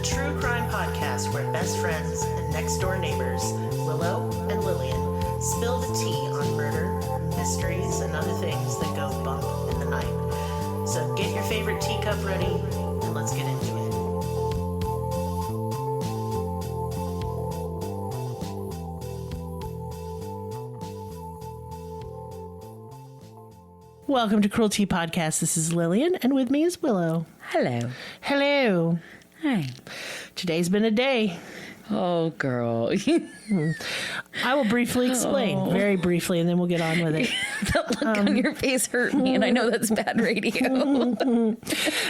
true crime podcast where best friends and next door neighbors, Willow and Lillian, spill the tea on murder, mysteries, and other things that go bump in the night. So get your favorite teacup ready and let's get into it. Welcome to Cruelty Podcast. This is Lillian, and with me is Willow. Hello. Hello. Hi. Today's been a day. Oh, girl. I will briefly explain, very briefly, and then we'll get on with it. That look on your face hurt me, and I know that's bad radio.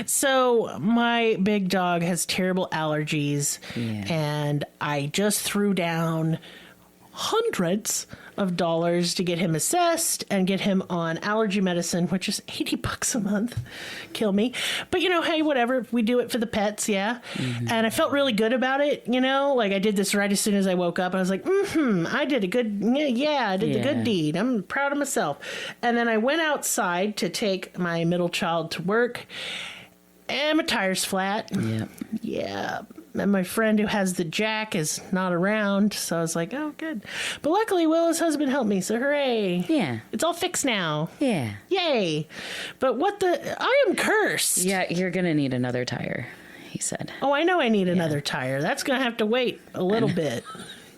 So my big dog has terrible allergies, and I just threw down hundreds of dollars to get him assessed and get him on allergy medicine, which is $80 a month. Kill me. But, you know, hey, whatever. We do it for the pets, yeah? Mm-hmm. And I felt really good about it, you know? Like, I did this right as soon as I woke up. I was like, I did a good, I did the good deed. I'm proud of myself. And then I went outside to take my middle child to work, and my tire's flat. Yeah. And my friend who has the jack is not around, so I was like, oh, good. But luckily, Willow's husband helped me, so hooray. Yeah. It's all fixed now. Yeah. Yay. But I am cursed. Yeah, you're going to need another tire, he said. Oh, I know I need another tire. That's going to have to wait a little bit.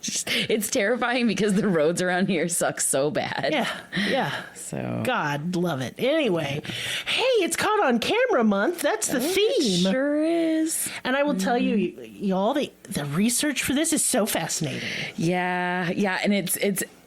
It's terrifying because the roads around here suck so bad. Yeah. So God love it. Anyway, hey, it's Caught on Camera Month. That's the theme. It sure is. And I will tell you, y'all, the research for this is so fascinating. Yeah, and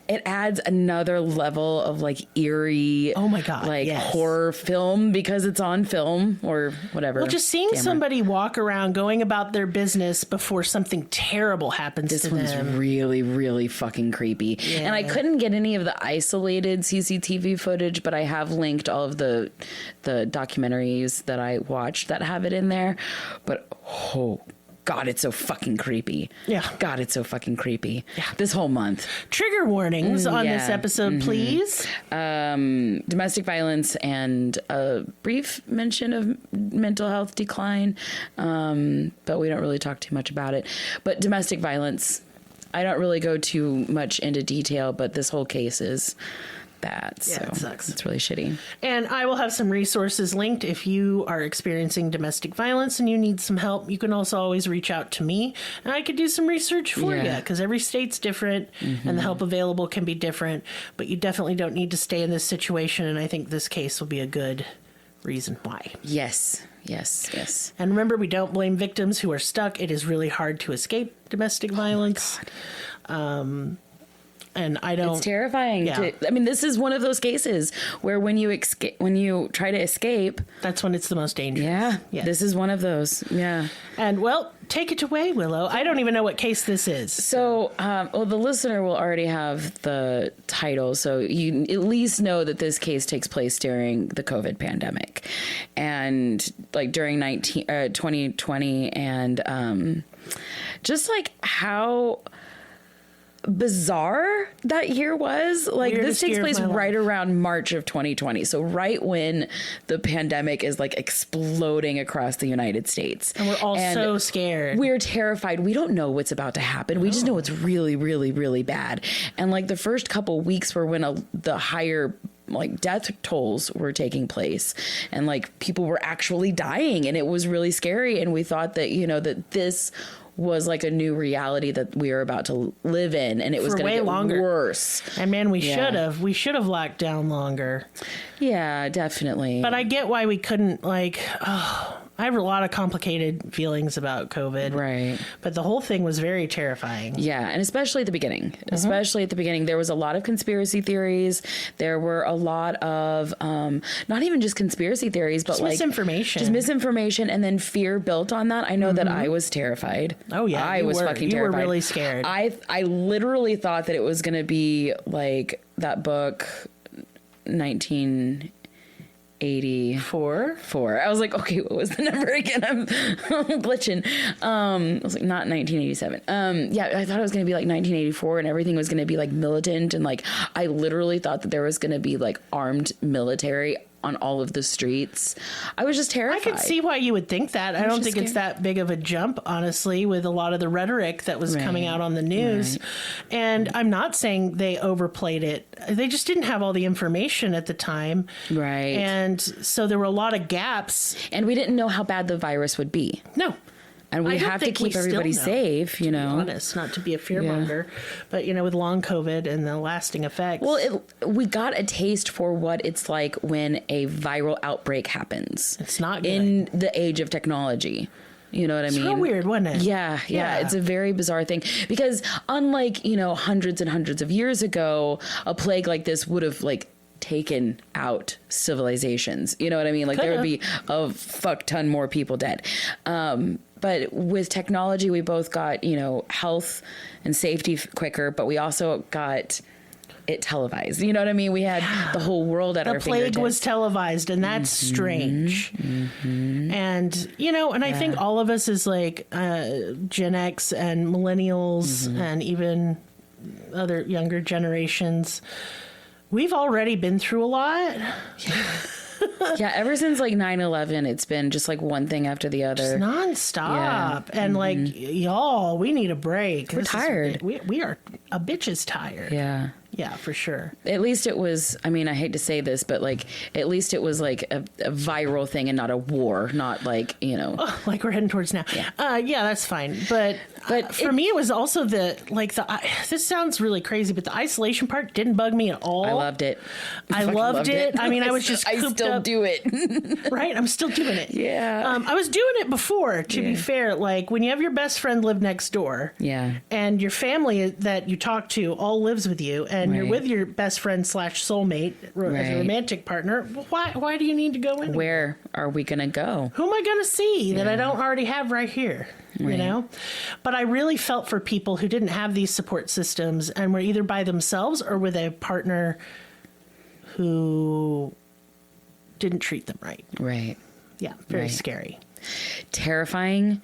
it adds another level of like eerie, oh my God, horror film because it's on film or whatever. Well, just seeing somebody walk around going about their business before something terrible happens to them. This one's really, really fucking creepy. Yeah. And I couldn't get any of the isolated CCTV footage, but I have linked all of the documentaries that I watched that have it in there. But God, it's so fucking creepy. Yeah. God, it's so fucking creepy. Yeah. This whole month. Trigger warnings on this episode, please. Domestic violence and a brief mention of mental health decline. But we don't really talk too much about it. But domestic violence, I don't really go too much into detail, but this whole case is bad. Yeah, so it sucks. It's really shitty. And I will have some resources linked if you are experiencing domestic violence and you need some help. You can also always reach out to me and I could do some research for you, because every state's different and the help available can be different, but you definitely don't need to stay in this situation. And I think this case will be a good reason why. Yes. And remember, we don't blame victims who are stuck. It is really hard to escape domestic violence. And I don't. It's terrifying. Yeah. I mean, this is one of those cases where when you try to escape, that's when it's the most dangerous. Yeah. This is one of those. Yeah. And well, take it away, Willow. I don't even know what case this is. So, the listener will already have the title, so you at least know that this case takes place during the COVID pandemic, and like during 2020, and just like how bizarre that year was. Like, Weirdest this takes place right life. around March of 2020, so right when the pandemic is like exploding across the United States, and we're all so scared. We're terrified. We don't know what's about to happen. We just know it's really, really, really bad. And like the first couple weeks were when the higher like death tolls were taking place, and like people were actually dying, and it was really scary. And we thought that, that this was like a new reality that we were about to live in, and it was going to get longer. Worse. And man, we should have locked down longer. Yeah, definitely. But I get why we couldn't, I have a lot of complicated feelings about COVID. Right. But the whole thing was very terrifying. Yeah, and especially at the beginning. Especially at the beginning. There was a lot of conspiracy theories. There were a lot of, not even just conspiracy theories, but misinformation. Just misinformation, and then fear built on that. I know that I was terrified. Oh, yeah. I was fucking terrified. You were really scared. I literally thought that it was going to be like that book, 1984. I was like, okay, what was the number again? I'm glitching. I was like, not 1987. I thought it was going to be like 1984, and everything was going to be like militant, and like I literally thought that there was going to be like armed military on all of the streets. I was just terrified. I could see why you would think that. I don't think it's that big of a jump, honestly, with a lot of the rhetoric that was coming out on the news. And I'm not saying they overplayed it. They just didn't have all the information at the time. Right. And so there were a lot of gaps. And we didn't know how bad the virus would be. No. And we have to keep everybody safe, you know. To be honest, not to be a fearmonger, but, you know, with long COVID and the lasting effects. Well, we got a taste for what it's like when a viral outbreak happens. It's not good. In the age of technology. You know what I mean? It's real weird, wasn't it? Yeah. It's a very bizarre thing. Because unlike, you know, hundreds and hundreds of years ago, a plague like this would have, like, taken out civilizations. You know what I mean? Like, there would be a fuck ton more people dead. But with technology, we both got, you know, health and safety quicker, but we also got it televised. You know what I mean? We had the whole world at our fingertips. The plague was televised, and that's strange. And, you know, and I think all of us as like Gen X and millennials and even other younger generations, we've already been through a lot. Yeah, ever since like 9/11, it's been just like one thing after the other. Just nonstop. And like, y'all, we need a break. We're tired. We are a bitch is tired. Yeah. Yeah, for sure. At least it was, I mean, I hate to say this, but like, at least it was like a viral thing and not a war, not like, you know. Oh, like we're heading towards now. Yeah, that's fine. But for me, it was also this sounds really crazy, but the isolation part didn't bug me at all. I loved it. I loved it. I mean, I was just I still do it. Right? I'm still doing it. Yeah. I was doing it before, to be fair. Like when you have your best friend live next door. Yeah. And your family that you talk to all lives with you, and you're with your best friend / soulmate as a romantic partner. Why do you need to go in? Where are we going to go? Who am I going to see that I don't already have right here? You know? But I really felt for people who didn't have these support systems and were either by themselves or with a partner who didn't treat them right. Right. Yeah, very scary. Terrifying,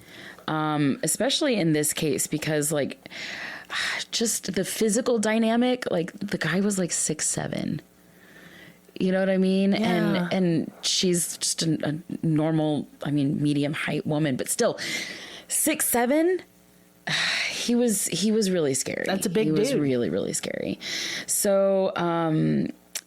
especially in this case, because like just the physical dynamic, like the guy was like 6'7". You know what I mean? Yeah. And she's just a normal, I mean, medium height woman, but still 6'7". He was really scary. That's a big dude. He was really, really scary. So,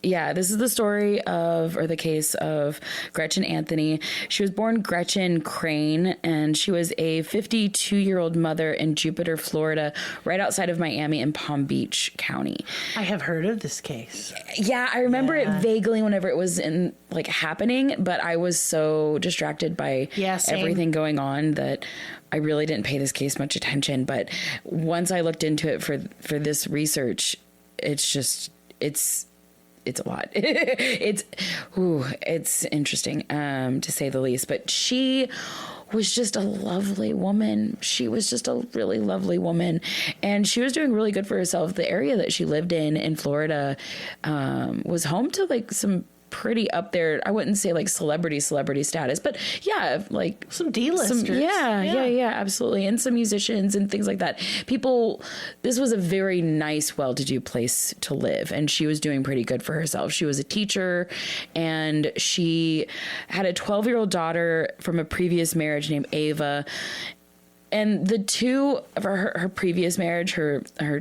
yeah, this is the story or the case of Gretchen Anthony. She was born Gretchen Crane, and she was a 52-year-old mother in Jupiter, Florida, right outside of Miami in Palm Beach County. I have heard of this case. Yeah, I remember it vaguely whenever it was happening, but I was so distracted by everything going on that I really didn't pay this case much attention. But once I looked into it for this research, it's a lot. It's interesting, to say the least. But she was just a lovely woman. She was just a really lovely woman. And she was doing really good for herself. The area that she lived in Florida, was home to like some pretty up there. I wouldn't say like celebrity status, but yeah, like some D-listers. Yeah, absolutely. And some musicians and things like that. This was a very nice, well-to-do place to live. And she was doing pretty good for herself. She was a teacher, and she had a 12-year-old daughter from a previous marriage named Ava. And the two of her previous marriage, her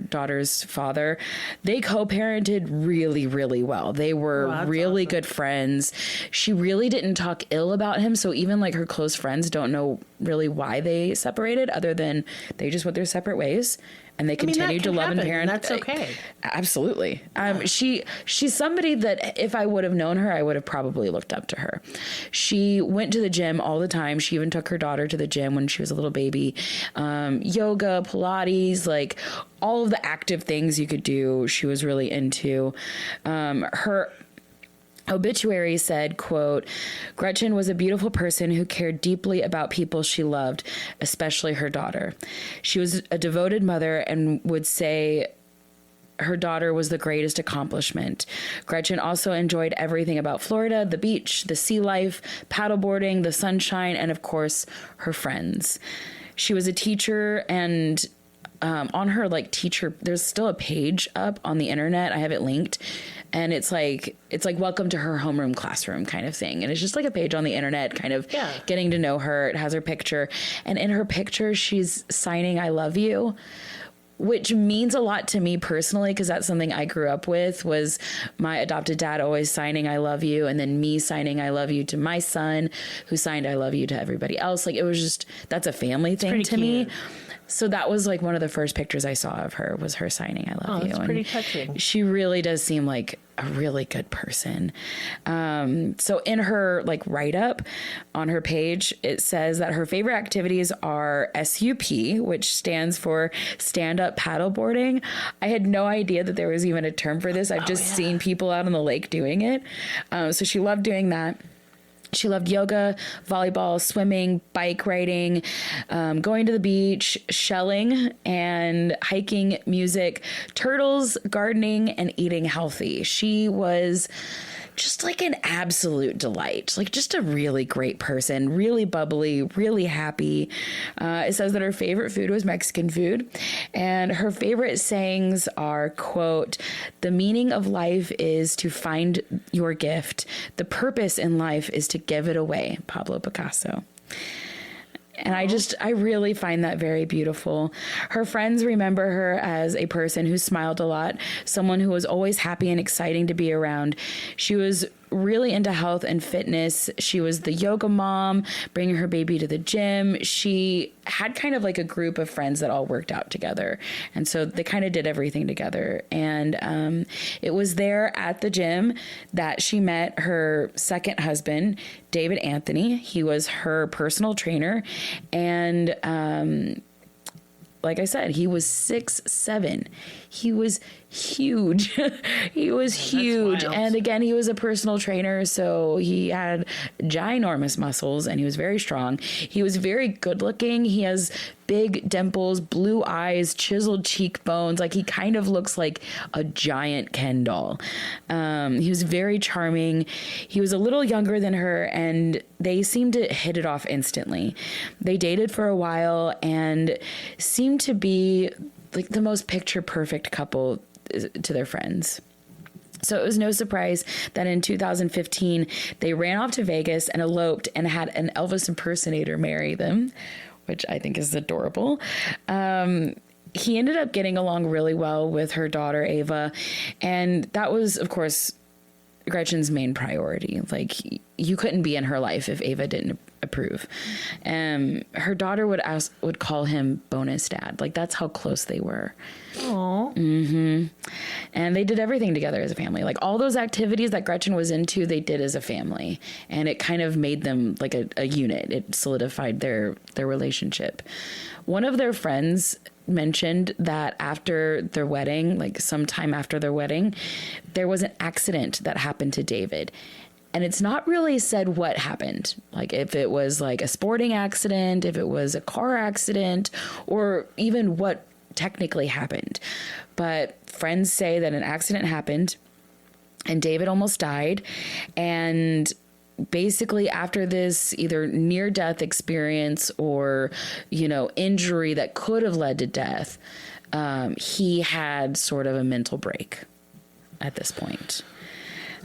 daughter's father, they co-parented really, really well. They were really good friends. She really didn't talk ill about him. So even like her close friends don't know really why they separated, other than they just went their separate ways. And they continued to love and parent. That's okay. Absolutely. She's somebody that if I would have known her, I would have probably looked up to her. She went to the gym all the time. She even took her daughter to the gym when she was a little baby. Yoga, Pilates, like all of the active things you could do, she was really into. Her obituary said, quote, Gretchen was a beautiful person who cared deeply about people she loved, especially her daughter. She was a devoted mother and would say her daughter was the greatest accomplishment. Gretchen also enjoyed everything about Florida, the beach, the sea life, paddleboarding, the sunshine, and of course, her friends. She was a teacher, and on her like teacher, there's still a page up on the internet. I have it linked. And it's like welcome to her homeroom classroom kind of thing. And it's just like a page on the internet, kind of getting to know her. It has her picture. And in her picture, she's signing, "I love you," which means a lot to me personally, because that's something I grew up with, was my adopted dad always signing "I love you," and then me signing "I love you" to my son, who signed "I love you" to everybody else. Like, it was just, that's a family thing to me. So that was like one of the first pictures I saw of her, was her signing "I love you." That's pretty touching. She really does seem like a really good person. So in her like write up on her page, it says that her favorite activities are SUP, which stands for stand up paddleboarding. I had no idea that there was even a term for this. I've just seen people out on the lake doing it. So she loved doing that. She loved yoga, volleyball, swimming, bike riding, going to the beach, shelling, and hiking, music, turtles, gardening, and eating healthy. She was just like an absolute delight, like just a really great person, really bubbly, really happy. It says that her favorite food was Mexican food, and her favorite sayings are, quote, "The meaning of life is to find your gift. The purpose in life is to give it away." Pablo Picasso. And I really find that very beautiful. Her friends remember her as a person who smiled a lot, someone who was always happy and exciting to be around. She was really into health and fitness. She was the yoga mom, bringing her baby to the gym. She had kind of like a group of friends that all worked out together. And so they kind of did everything together. And it was there at the gym that she met her second husband, David Anthony. He was her personal trainer. And like I said, he was 6'7". He was huge. He was huge. And again, he was a personal trainer, so he had ginormous muscles and he was very strong. He was very good looking. He has big dimples, blue eyes, chiseled cheekbones. Like, he kind of looks like a giant Ken doll. He was very charming. He was a little younger than her, and they seemed to hit it off instantly. They dated for a while and seemed to be like the most picture perfect couple to their friends. So it was no surprise that in 2015, they ran off to Vegas and eloped and had an Elvis impersonator marry them, which I think is adorable. He ended up getting along really well with her daughter, Ava. And that was, of course, Gretchen's main priority. Like, you couldn't be in her life if Ava didn't approve. Her daughter would call him bonus dad. Like, that's how close they were. Aww. Mm-hmm. And they did everything together as a family. Like, all those activities that Gretchen was into, they did as a family. And it kind of made them like a unit. It solidified their relationship. One of their friends mentioned that after their wedding, like sometime after their wedding, there was an accident that happened to David. And it's not really said what happened. Like, if it was like a sporting accident, if it was a car accident, or even what technically happened. But friends say that an accident happened and David almost died. And basically after this either near-death experience or, injury that could have led to death, he had sort of a mental break at this point.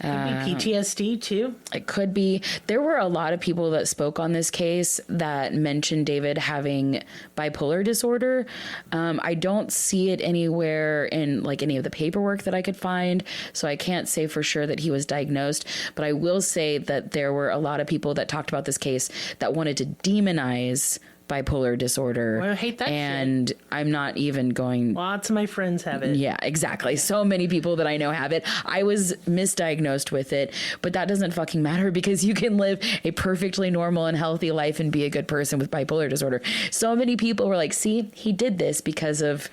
Could be PTSD too. It could be. There were a lot of people that spoke on this case that mentioned David having bipolar disorder. I don't see it anywhere in like any of the paperwork that I could find, so I can't say for sure that he was diagnosed. But I will say that there were a lot of people that talked about this case that wanted to demonize bipolar disorder. Well, I hate that and shit. I'm not even going... Lots of my friends have it. Yeah, exactly. So many people that I know have it. I was misdiagnosed with it, but that doesn't fucking matter because you can live a perfectly normal and healthy life and be a good person with bipolar disorder. So many people were like, see, he did this because of...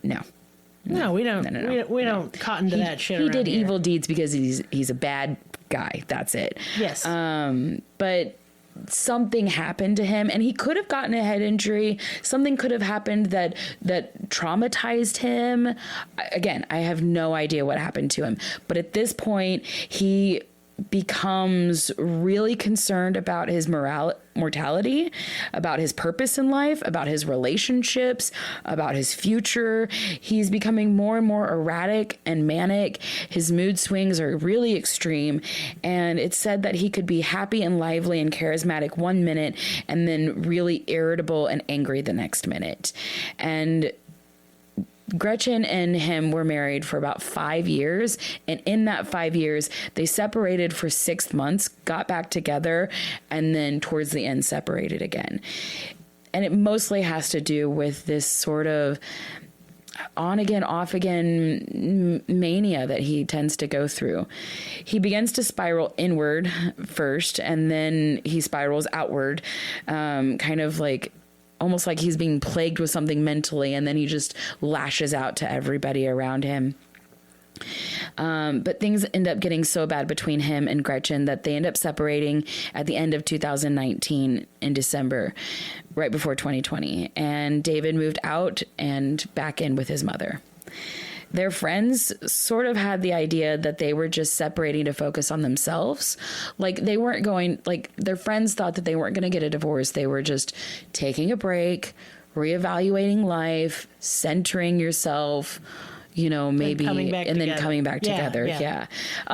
No, we don't. No. We don't cotton to that shit. He did here. evil deeds because he's a bad guy. That's it. Yes. But something happened to him and he could have gotten a head injury. Something could have happened that traumatized him. Again, I have no idea what happened to him. But at this point, he becomes really concerned about his mortality, about his purpose in life, about his relationships, about his future. He's becoming more and more erratic and manic. His mood swings are really extreme. And it's said that he could be happy and lively and charismatic one minute and then really irritable and angry the next minute. And Gretchen and him were married for about 5 years. And in that 5 years, they separated for 6 months, got back together, and then towards the end separated again. And it mostly has to do with this sort of on again, off again mania that he tends to go through. He begins to spiral inward first, and then he spirals outward, kind of like almost like he's being plagued with something mentally, and then he just lashes out to everybody around him. But things end up getting so bad between him and Gretchen that they end up separating at the end of 2019 in December, right before 2020. And David moved out and back in with his mother. Their friends sort of had the idea that they were just separating to focus on themselves. Like they weren't going, like their friends thought that they weren't going to get a divorce. They were just taking a break, reevaluating life, centering yourself, you know, maybe, and then coming back together. Yeah.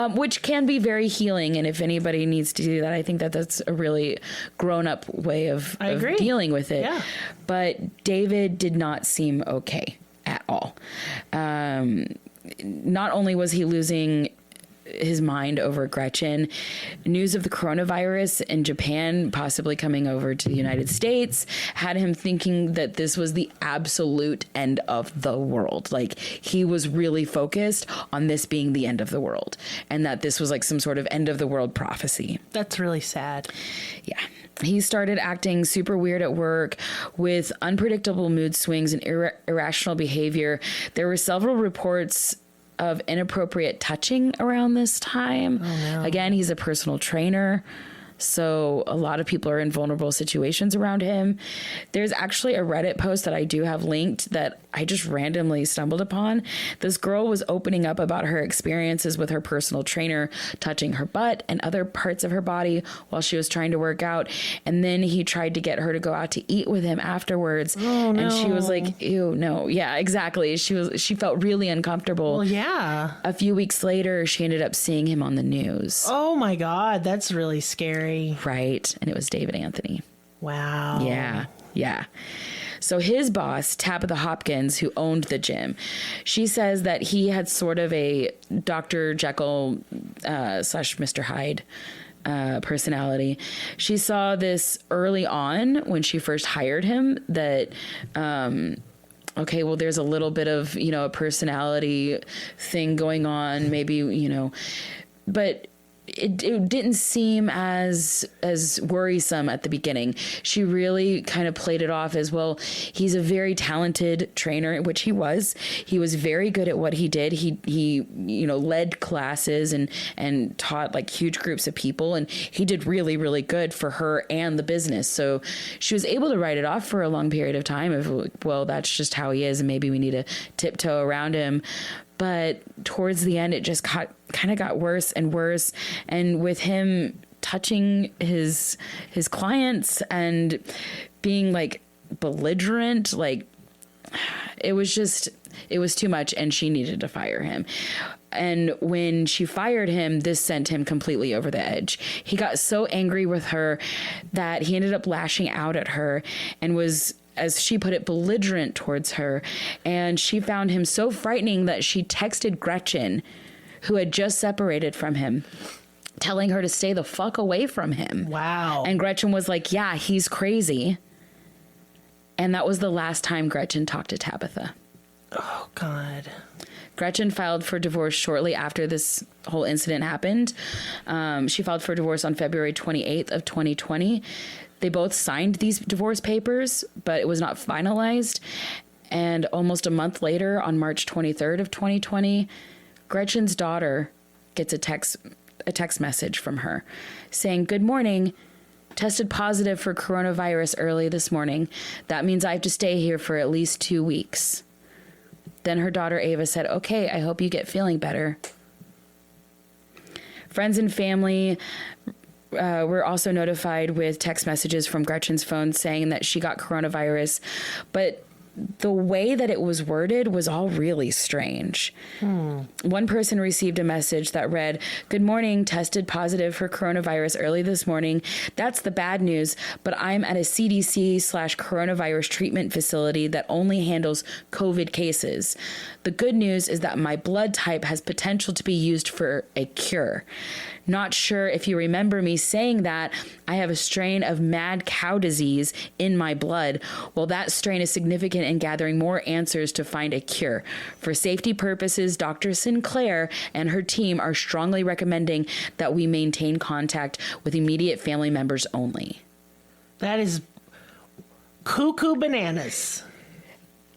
Which can be very healing. And if anybody needs to do that, I think that that's a really grown up way of dealing with it. Yeah. But David did not seem okay at all. Not only was he losing his mind over Gretchen, news of the coronavirus in Japan possibly coming over to the United States had him thinking that this was the absolute end of the world. Like he was really focused on this being the end of the world, and that this was like some sort of end of the world prophecy. That's really sad. Yeah. He started acting super weird at work with unpredictable mood swings and irrational behavior. There were several reports of inappropriate touching around this time. Oh, no. Again, he's a personal trainer, so a lot of people are in vulnerable situations around him. There's actually a Reddit post that I do have linked that I just randomly stumbled upon. This girl was opening up about her experiences with her personal trainer, touching her butt and other parts of her body while she was trying to work out. And then he tried to get her to go out to eat with him afterwards. Oh, no. And she was like, ew, no. Yeah, exactly. She felt really uncomfortable. Well, yeah. A few weeks later, she ended up seeing him on the news. Oh my God. That's really scary. Right. And it was David Anthony. Wow. Yeah. So his boss, Tabitha Hopkins, who owned the gym, she says that he had sort of a Dr. Jekyll / Mr. Hyde personality. She saw this early on when she first hired him that, okay, well, there's a little bit of, you know, a personality thing going on, maybe, you know, but it didn't seem as worrisome at the beginning. She really kind of played it off as, well, he's a very talented trainer, which he was. He was very good at what he did. He you know, led classes and taught like huge groups of people, and he did really, really good for her and the business. So she was able to write it off for a long period of time of, well, that's just how he is, and maybe we need to tiptoe around him. But towards the end, it just kind of got worse and worse. And with him touching his clients and being like belligerent, like it was too much, and she needed to fire him. And when she fired him, this sent him completely over the edge. He got so angry with her that he ended up lashing out at her and was, as she put it, belligerent towards her. And she found him so frightening that she texted Gretchen, who had just separated from him, telling her to stay the fuck away from him. Wow. And Gretchen was like, yeah, he's crazy. And that was the last time Gretchen talked to Tabitha. Oh, God. Gretchen filed for divorce shortly after this whole incident happened. She filed for divorce on February 28th of 2020. They both signed these divorce papers, but it was not finalized. And almost a month later, on March 23rd of 2020, Gretchen's daughter gets a text message from her saying, "Good morning. Tested positive for coronavirus early this morning. That means I have to stay here for at least 2 weeks." Then her daughter Ava said, "Okay, I hope you get feeling better." Friends and family were also notified with text messages from Gretchen's phone saying that she got coronavirus, but the way that it was worded was all really strange. One person received a message that read, "Good morning, tested positive for coronavirus early this morning. That's the bad news, but I'm at a CDC/coronavirus treatment facility that only handles COVID cases. The good news is that my blood type has potential to be used for a cure. Not sure if you remember me saying that I have a strain of mad cow disease in my blood. Well, that strain is significant in gathering more answers to find a cure. For safety purposes, Dr. Sinclair and her team are strongly recommending that we maintain contact with immediate family members only." That is cuckoo bananas.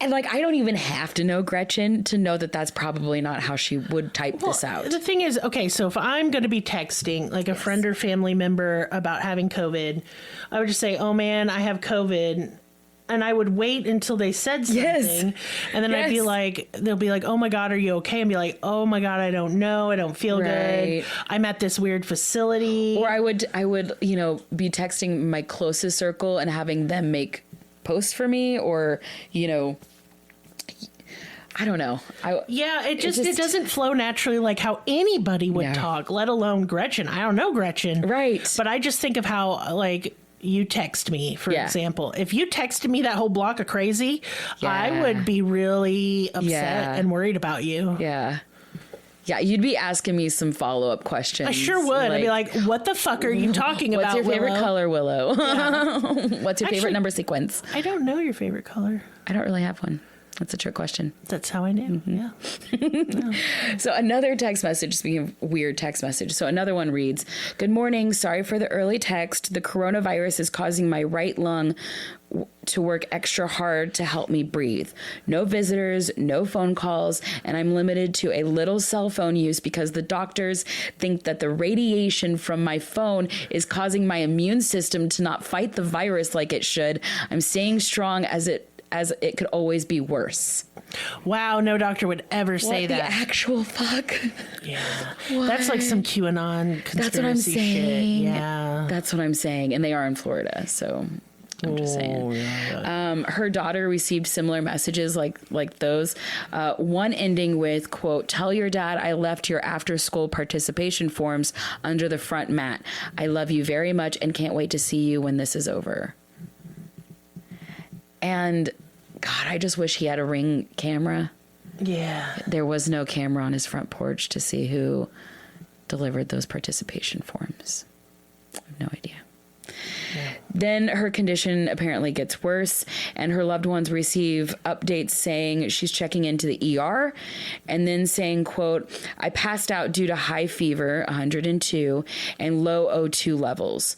And like, I don't even have to know Gretchen to know that that's probably not how she would type this out. The thing is, okay, so if I'm going to be texting like a friend or family member about having COVID, I would just say, "Oh man, I have COVID." And I would wait until they said something. Yes. And then I'd be like, they'll be like, "Oh my God, are you okay?" And be like, "Oh my God, I don't know. I don't feel good. I'm at this weird facility." Or I would, be texting my closest circle and having them make posts for me, or, I don't know. It doesn't flow naturally like how anybody would talk, let alone Gretchen. I don't know Gretchen. Right. But I just think of how, like, you text me, for example. If you texted me that whole block of crazy, I would be really upset and worried about you. Yeah. Yeah, you'd be asking me some follow-up questions. I sure would. I'd be like, "What the fuck are you talking about, What's your favorite Willow?" color, Willow? Yeah. What's your favorite number sequence? I don't know your favorite color. I don't really have one. That's a trick question. That's how I knew. Yeah. So another text message, speaking of weird text message. So another one reads, "Good morning. Sorry for the early text. The coronavirus is causing my right lung to work extra hard to help me breathe. No visitors, no phone calls, and I'm limited to a little cell phone use because the doctors think that the radiation from my phone is causing my immune system to not fight the virus like it should. I'm staying strong as it could always be worse." Wow, no doctor would ever say that. The actual fuck? Yeah. What? That's like some QAnon conspiracy That's what I'm saying. shit. Yeah. That's what I'm saying. And they are in Florida, so I'm just saying. Yeah. Her daughter received similar messages like those. One ending with, quote, "Tell your dad I left your after-school participation forms under the front mat. I love you very much and can't wait to see you when this is over." And God, I just wish he had a Ring camera. Yeah. There was no camera on his front porch to see who delivered those participation forms. I have no idea. Yeah. Then her condition apparently gets worse, and her loved ones receive updates saying she's checking into the ER, and then saying, quote, "I passed out due to high fever, 102, and low O2 levels."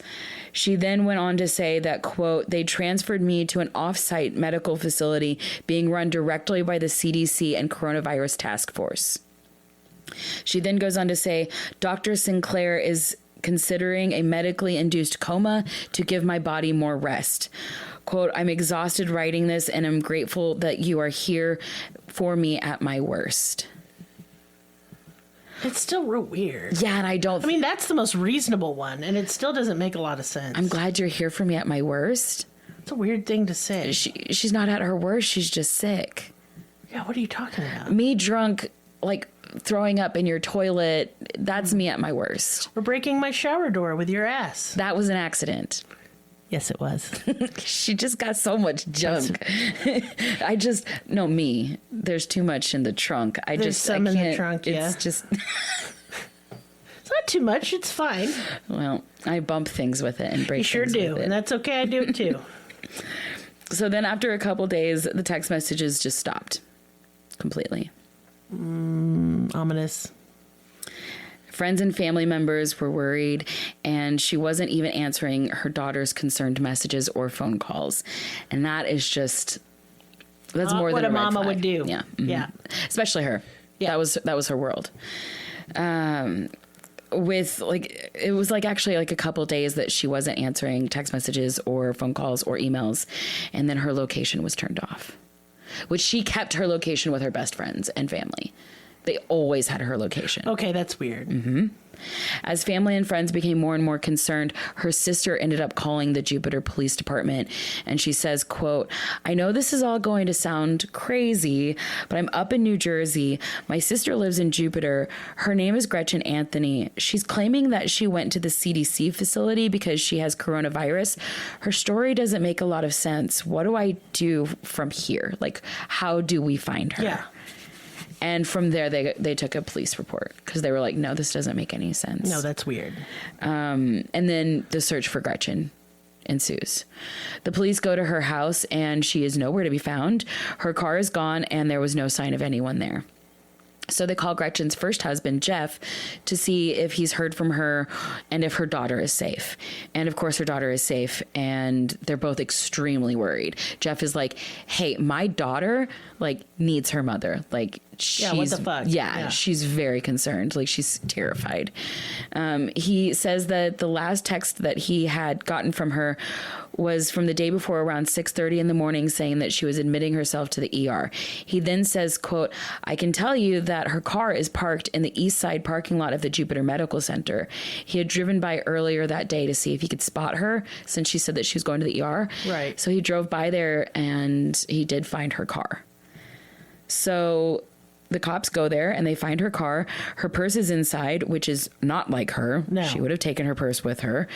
She then went on to say that, quote, "They transferred me to an off-site medical facility being run directly by the CDC and Coronavirus Task Force." She then goes on to say, "Dr. Sinclair is considering a medically induced coma to give my body more rest. Quote, I'm exhausted writing this and I'm grateful that you are here for me at my worst." It's still real weird. Yeah, and I mean, that's the most reasonable one, and it still doesn't make a lot of sense. I'm glad you're here for me at my worst. It's a weird thing to say. She's not at her worst. She's just sick. Yeah, what are you talking about? Me drunk, like throwing up in your toilet, that's me at my worst. Or breaking my shower door with your ass. That was an accident. Yes, it was. She just got so much junk. Me. There's too much in the trunk. There's some in the trunk, yeah. It's just... It's not too much. It's fine. Well, I bump things with it and break You sure things do, with it. and that's okay. I do it too. So then after a couple days, the text messages just stopped completely. Ominous. Friends and family members were worried, and she wasn't even answering her daughter's concerned messages or phone calls. And that is just, that's more what than a red mama flag. would do. Yeah. Mm-hmm. Yeah. Especially her. Yeah. That was her world. With it was actually a couple days that she wasn't answering text messages or phone calls or emails. And then her location was turned off, which she kept her location with her best friends and family. They always had her location. Okay, that's weird. As family and friends became more and more concerned, her sister ended up calling the Jupiter Police Department, and she says, quote, "I know this is all going to sound crazy, but I'm up in New Jersey. My sister lives in Jupiter. Her name is Gretchen Anthony. She's claiming that she went to the CDC facility because she has coronavirus. Her story doesn't make a lot of sense. What do I do from here? Like, how do we find her?" Yeah. And from there, they took a police report because they were like, no, this doesn't make any sense. No, that's weird. And then the search for Gretchen ensues. The police go to her house and she is nowhere to be found. Her car is gone and there was no sign of anyone there. So they call Gretchen's first husband, Jeff, to see if he's heard from her and if her daughter is safe. And of course, her daughter is safe, and they're both extremely worried. Jeff is like, hey, my daughter, like, needs her mother. Like, she's, what the fuck? Yeah, she's very concerned. Like, she's terrified. He says that the last text that he had gotten from her was from the day before around 6:30 in the morning, saying that she was admitting herself to the ER. He then says, quote, "I can tell you that her car is parked in the east side parking lot of the Jupiter Medical Center. He had driven by earlier that day to see if he could spot her, since she said that she was going to the ER. Right. So he drove by there and he did find her car. So the cops go there and they find her car. Her purse is inside, which is not like her. No. She would have taken her purse with her.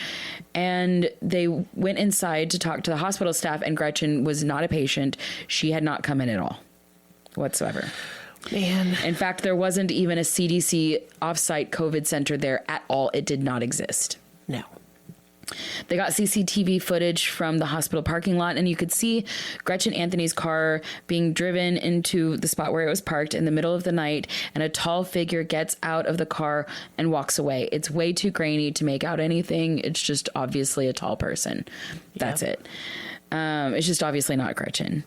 And they went inside to talk to the hospital staff, and Gretchen was not a patient. She had not come in at all whatsoever. Man. In fact, there wasn't even a CDC offsite COVID center there at all. It did not exist. No. They got CCTV footage from the hospital parking lot, and you could see Gretchen Anthony's car being driven into the spot where it was parked in the middle of the night, and a tall figure gets out of the car and walks away. It's way too grainy to make out anything. It's just obviously a tall person. That's it. It's just obviously not Gretchen.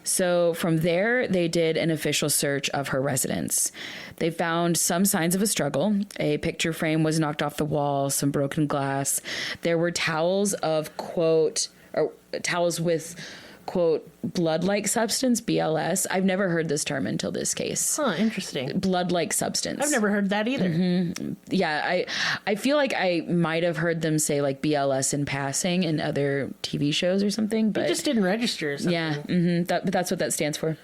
So from there, they did an official search of her residence. They found some signs of a struggle. A picture frame was knocked off the wall, some broken glass. There were towels of, quote, or towels with, quote, blood-like substance, BLS. I've never heard this term until this case. Huh, interesting. Blood-like substance. I've never heard that either. Yeah, I feel like I might have heard them say like BLS in passing in other TV shows or something, but It just didn't register or something. yeah, that's what that stands for.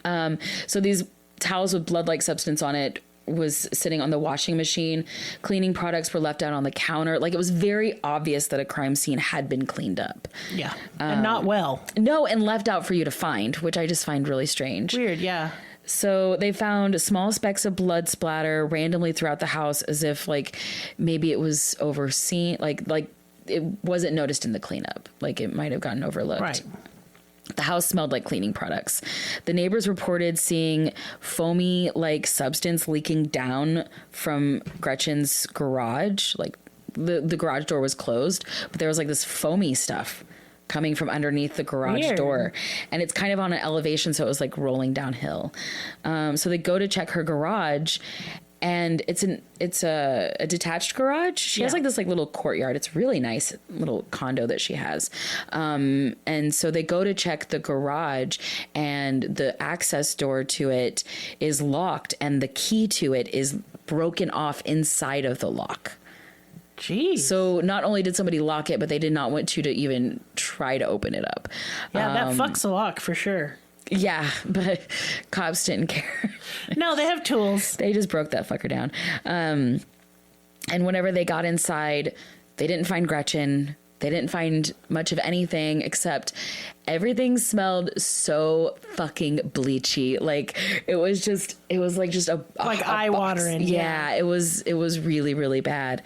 So these towels with blood-like substance on it was sitting on the washing machine. Cleaning products were left out on the counter. Like, it was very obvious that a crime scene had been cleaned up. Yeah. And not well. No, and left out for you to find, which I just find really strange. Weird, yeah. So they found small specks of blood splatter randomly throughout the house, as if like maybe it was overseen, like it wasn't noticed in the cleanup. Like, it might have gotten overlooked. Right. The house smelled like cleaning products. The neighbors reported seeing foamy-like substance leaking down from Gretchen's garage. Like, the garage door was closed, but there was like this foamy stuff coming from underneath the garage Weird. door. And it's kind of on an elevation, so it was like rolling downhill. So they go to check her garage, and it's a detached garage. She has like this like little courtyard. It's really nice little condo that she has. And so they go to check the garage, and the access door to it is locked, and the key to it is broken off inside of the lock. Jeez. So not only did somebody lock it, but they did not want to even try to open it up. Yeah, that fucks a lock for sure. Yeah, but cops didn't care. No, they have tools. They just broke that fucker down. And whenever they got inside, they didn't find Gretchen. They didn't find much of anything, except everything smelled so fucking bleachy. Like, it was like just a Like a eye-watering, box. yeah. It was really, really bad.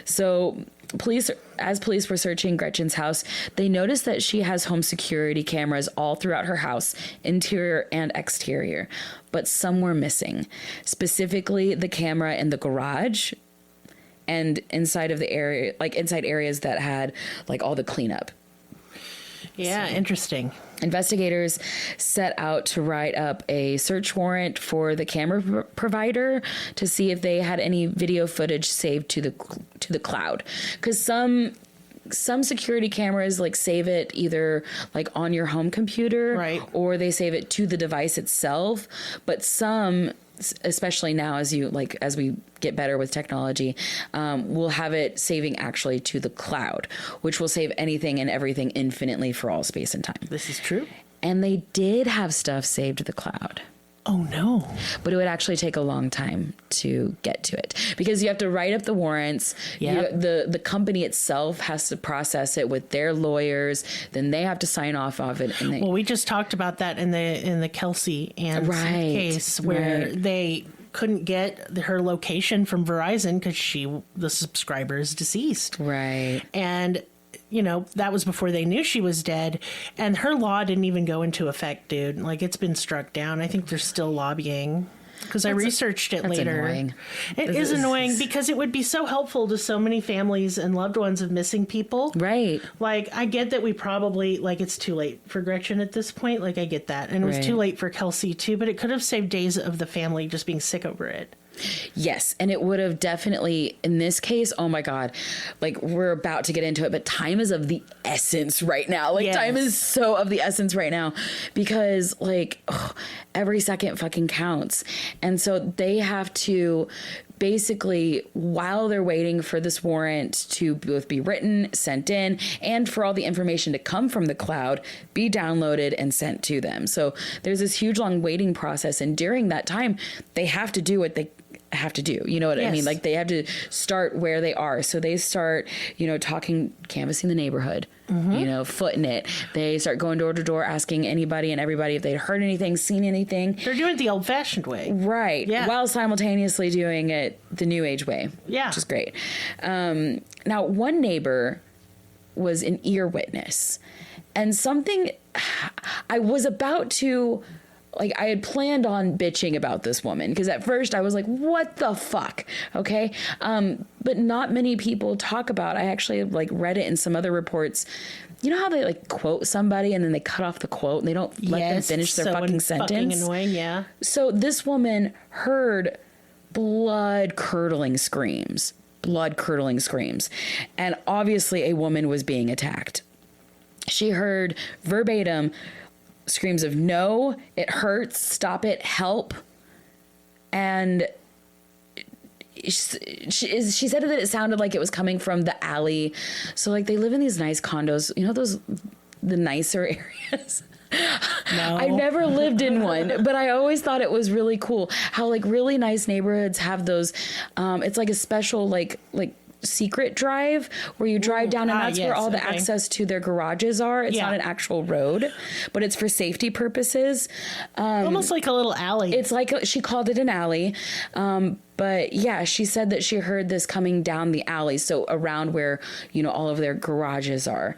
So police were searching Gretchen's house, they noticed that she has home security cameras all throughout her house, interior and exterior, but some were missing. Specifically, the camera in the garage and inside of the area, like inside areas that had like all the cleanup. Yeah, interesting. Investigators set out to write up a search warrant for the camera provider to see if they had any video footage saved to the cloud, because some security cameras like save it either like on your home computer, right, or they save it to the device itself, but some especially now as we get better with technology, we'll have it saving actually to the cloud, which will save anything and everything infinitely for all space and time. This is true. And they did have stuff saved to the cloud. Oh, no. But it would actually take a long time to get to it because you have to write up the warrants. Yep. The company itself has to process it with their lawyers. Then they have to sign off of it. And Well, we just talked about that in the Kelsey Ann's case where they couldn't get her location from Verizon because the subscriber is deceased. Right. And that was before they knew she was dead. And her law didn't even go into effect, dude. Like, it's been struck down. I think they're still lobbying. Because I researched it later. Annoying. It is annoying because it would be so helpful to so many families and loved ones of missing people. Right. Like, I get that we probably, it's too late for Gretchen at this point. Like, I get that. And it was too late for Kelsey, too. But it could have saved days of the family just being sick over it. Yes. And it would have definitely, in this case, oh my God, we're about to get into it, but time is of the essence right now. Time is so of the essence right now because every second fucking counts. And so they have to basically, while they're waiting for this warrant to both be written, sent in, and for all the information to come from the cloud, be downloaded and sent to them. So there's this huge long waiting process. And during that time, they have to do what they have to do. You know what I mean? They have to start where they are. So they start, talking, canvassing the neighborhood, footing it. They start going door to door, asking anybody and everybody if they'd heard anything, seen anything. They're doing it the old fashioned way. Right. Yeah. While simultaneously doing it the new age way. Yeah. Which is great. Now, one neighbor was an ear witness and something I was about to... I had planned on bitching about this woman because at first I was like, what the fuck? Okay. But not many people talk about, I actually read it in some other reports. You know how they quote somebody and then they cut off the quote and they don't let them finish their fucking sentence? Fucking annoying, yeah. So this woman heard blood-curdling screams. And obviously a woman was being attacked. She heard verbatim screams of no, it hurts, stop it, help. And she said that it sounded like it was coming from the alley. So they live in these nice condos, the nicer areas. No. I've never lived in one, but I always thought it was really cool how really nice neighborhoods have those. It's a special secret drive where you drive down and that's where all the access to their garages are. It's not an actual road, but it's for safety purposes. Almost like a little alley. It's she called it an alley. But yeah, she said that she heard this coming down the alley. So around where, all of their garages are.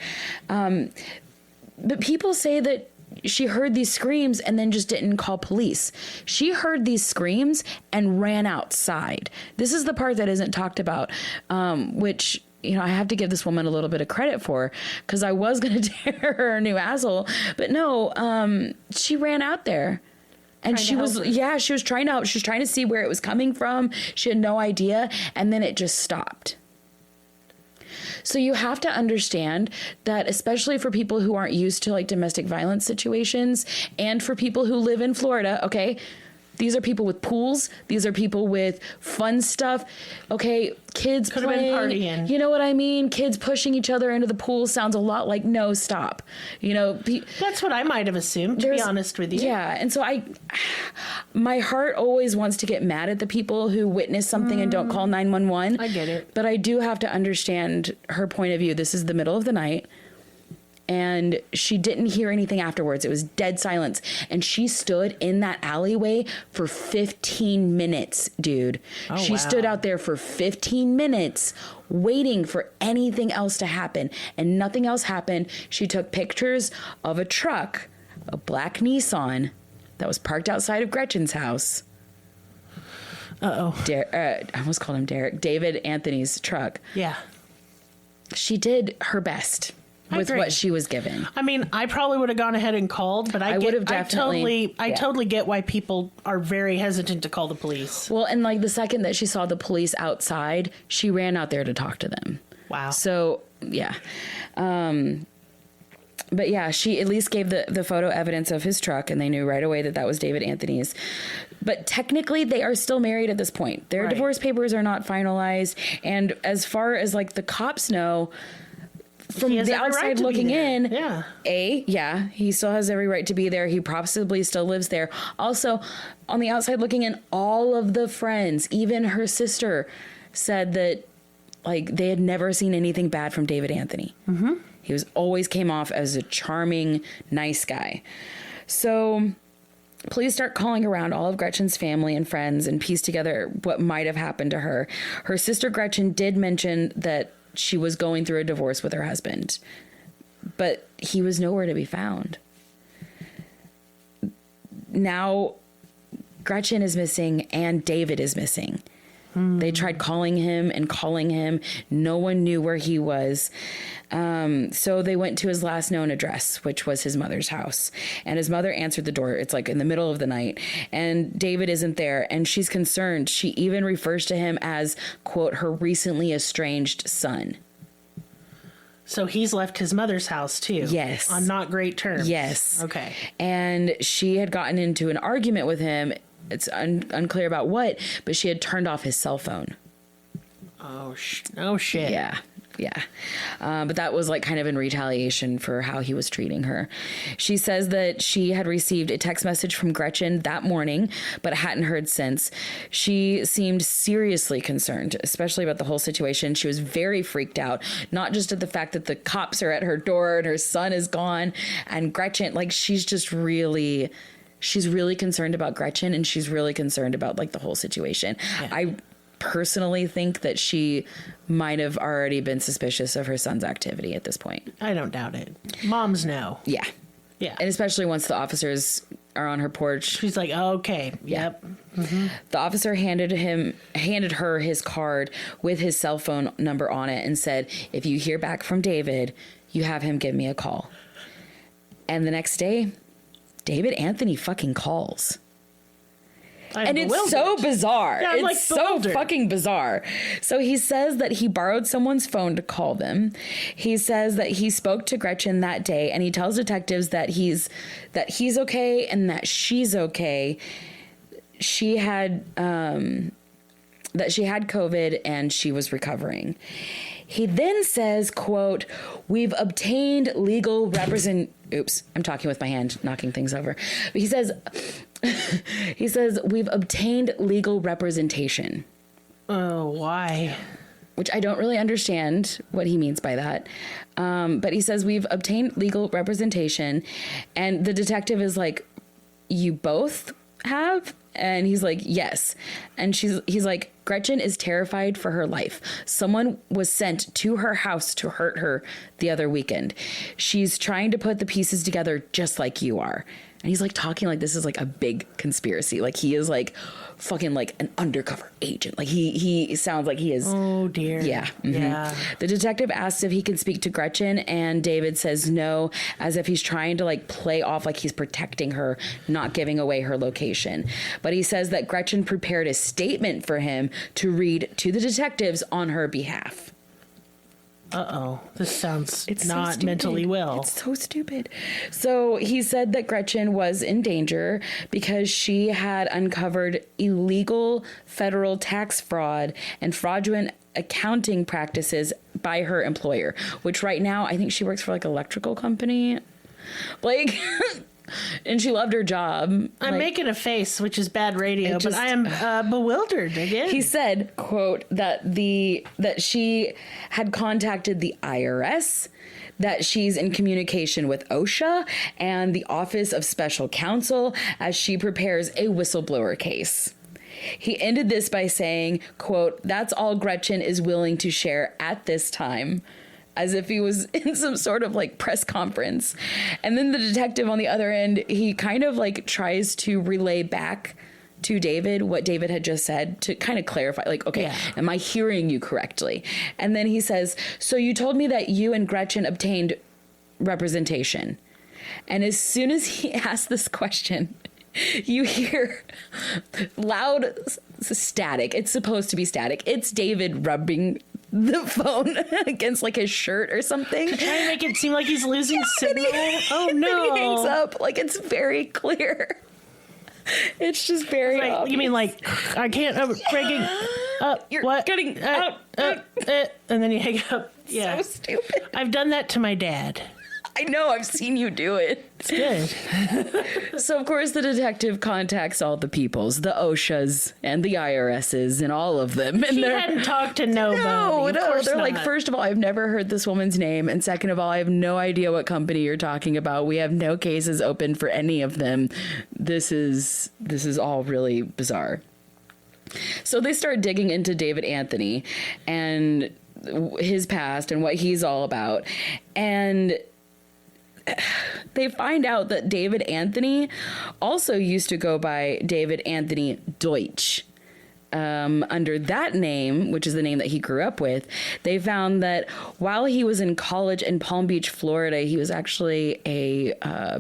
But people say that she heard these screams and then just didn't call police. She heard these screams and ran outside. This is the part that isn't talked about, which, I have to give this woman a little bit of credit for because I was going to tear her a new asshole. But no, she ran out there. And she was trying to help. She was trying to see where it was coming from. She had no idea. And then it just stopped. So you have to understand that, especially for people who aren't used to domestic violence situations and for people who live in Florida, okay, these are people with pools. These are people with fun stuff. Okay, kids Could playing. have been partying. You know what I mean? Kids pushing each other into the pool sounds a lot like no, stop. That's what I might have assumed, to be honest with you. Yeah, and so my heart always wants to get mad at the people who witness something and don't call 911. I get it. But I do have to understand her point of view. This is the middle of the night. And she didn't hear anything afterwards. It was dead silence. And she stood in that alleyway for 15 minutes, dude. She stood out there for 15 minutes waiting for anything else to happen. And nothing else happened. She took pictures of a truck, a black Nissan, that was parked outside of Gretchen's house. I almost called him Derek. David Anthony's truck. Yeah. She did her best with what she was given. I mean, I probably would have gone ahead and called, but I totally get why people are very hesitant to call the police. Well, and the second that she saw the police outside, she ran out there to talk to them. Wow. So, yeah. But yeah, she at least gave the photo evidence of his truck, and they knew right away that that was David Anthony's. But technically, they are still married at this point. Their divorce papers are not finalized. And as far as like the cops know, from the outside looking in, he still has every right to be there. He possibly still lives there. Also, on the outside looking in, all of the friends, even her sister, said that like they had never seen anything bad from David Anthony. Mm-hmm. He always came off as a charming, nice guy. So police start calling around all of Gretchen's family and friends and piece together what might have happened to her. Her sister Gretchen did mention that she was going through a divorce with her husband, but he was nowhere to be found. Now, Gretchen is missing and David is missing. They tried calling him. No one knew where he was. So they went to his last known address, which was his mother's house. And his mother answered the door. It's like in the middle of the night. And David isn't there. And she's concerned. She even refers to him as, quote, her recently estranged son. So he's left his mother's house, too. Yes. On not great terms. Yes. Okay. And she had gotten into an argument with him. It's unclear about what, but she had turned off his cell phone. Oh shit. Yeah. But that was like kind of in retaliation for how he was treating her. She says that she had received a text message from Gretchen that morning, but hadn't heard since. She seemed seriously concerned, especially about the whole situation. She was very freaked out, not just at the fact that the cops are at her door and her son is gone. And Gretchen, like, she's really concerned about Gretchen, and she's really concerned about like the whole situation. Yeah. I personally think that she might have already been suspicious of her son's activity at this point. I don't doubt it. Moms know. Yeah. Yeah. And especially once the officers are on her porch. She's like, okay. Yep. Mm-hmm. The officer handed her his card with his cell phone number on it and said, if you hear back from David, you have him give me a call. And the next day, David Anthony fucking calls. And it's so bizarre. Yeah, it's so fucking bizarre. So he says that he borrowed someone's phone to call them. He says that he spoke to Gretchen that day, and he tells detectives that he's okay and that she's okay. She had COVID and she was recovering. He then says, quote, we've obtained legal Oops, I'm talking with my hand, knocking things over. But he says, we've obtained legal representation. Oh, why? Which I don't really understand what he means by that. But he says, we've obtained legal representation. And the detective is like, you both have? And he's like, yes. And he's like, Gretchen is terrified for her life. Someone was sent to her house to hurt her the other weekend. She's trying to put the pieces together just like you are. And he's like talking like this is like a big conspiracy. Like he is like fucking like an undercover agent. Like he sounds like he is. Oh dear. Yeah. Mm-hmm. Yeah. The detective asks if he can speak to Gretchen, and David says no, as if he's trying to like play off like he's protecting her, not giving away her location. But he says that Gretchen prepared a statement for him to read to the detectives on her behalf. Uh-oh. This sounds not so mentally well. It's so stupid. So he said that Gretchen was in danger because she had uncovered illegal federal tax fraud and fraudulent accounting practices by her employer, which right now I think she works for like an electrical company. Like... And she loved her job. I'm making a face, which is bad radio, but I am bewildered again. He said, quote, that she had contacted the IRS, that she's in communication with OSHA and the Office of Special Counsel as she prepares a whistleblower case. He ended this by saying, quote, that's all Gretchen is willing to share at this time. As if he was in some sort of like press conference. And then the detective on the other end, he kind of like tries to relay back to David what David had just said to kind of clarify, like, okay, am I hearing you correctly? And then he says, so you told me that you and Gretchen obtained representation. And as soon as he asked this question, you hear loud static. It's supposed to be static. It's David rubbing the phone against like his shirt or something. Trying to make it seem like he's losing signal. Oh no! And he hangs up. Like it's very clear. It's just very. Like, obvious. you mean like I can't breaking up? You're what? getting out. And then you hang up. Yeah, So stupid. I've done that to my dad. I know. I've seen you do it. It's good. So, of course, the detective contacts all the peoples, the OSHAs and the IRSs and all of them. And He hadn't talked to nobody. no, Of course they're like, not. first of all, I've never heard this woman's name. And second of all, I have no idea what company you're talking about. We have no cases open for any of them. This is all really bizarre. So they start digging into David Anthony and his past and what he's all about. And they find out that David Anthony also used to go by David Anthony Deutsch. Under that name, which is the name that he grew up with, they found that while he was in college in Palm Beach, Florida, he was actually a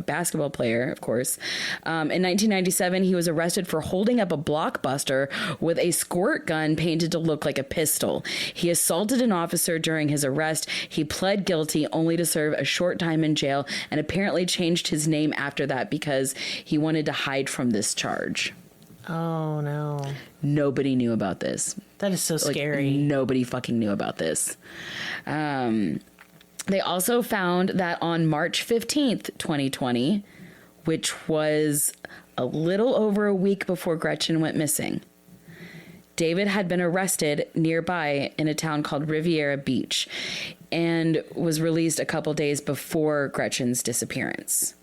basketball player, of course. In 1997, he was arrested for holding up a Blockbuster with a squirt gun painted to look like a pistol. He assaulted an officer during his arrest. He pled guilty only to serve a short time in jail and apparently changed his name after that because he wanted to hide from this charge. Oh no. Nobody knew about this. That is so scary. Nobody fucking knew about this. They also found that on March 15th, 2020, which was a little over a week before Gretchen went missing, David had been arrested nearby in a town called Riviera Beach and was released a couple days before Gretchen's disappearance.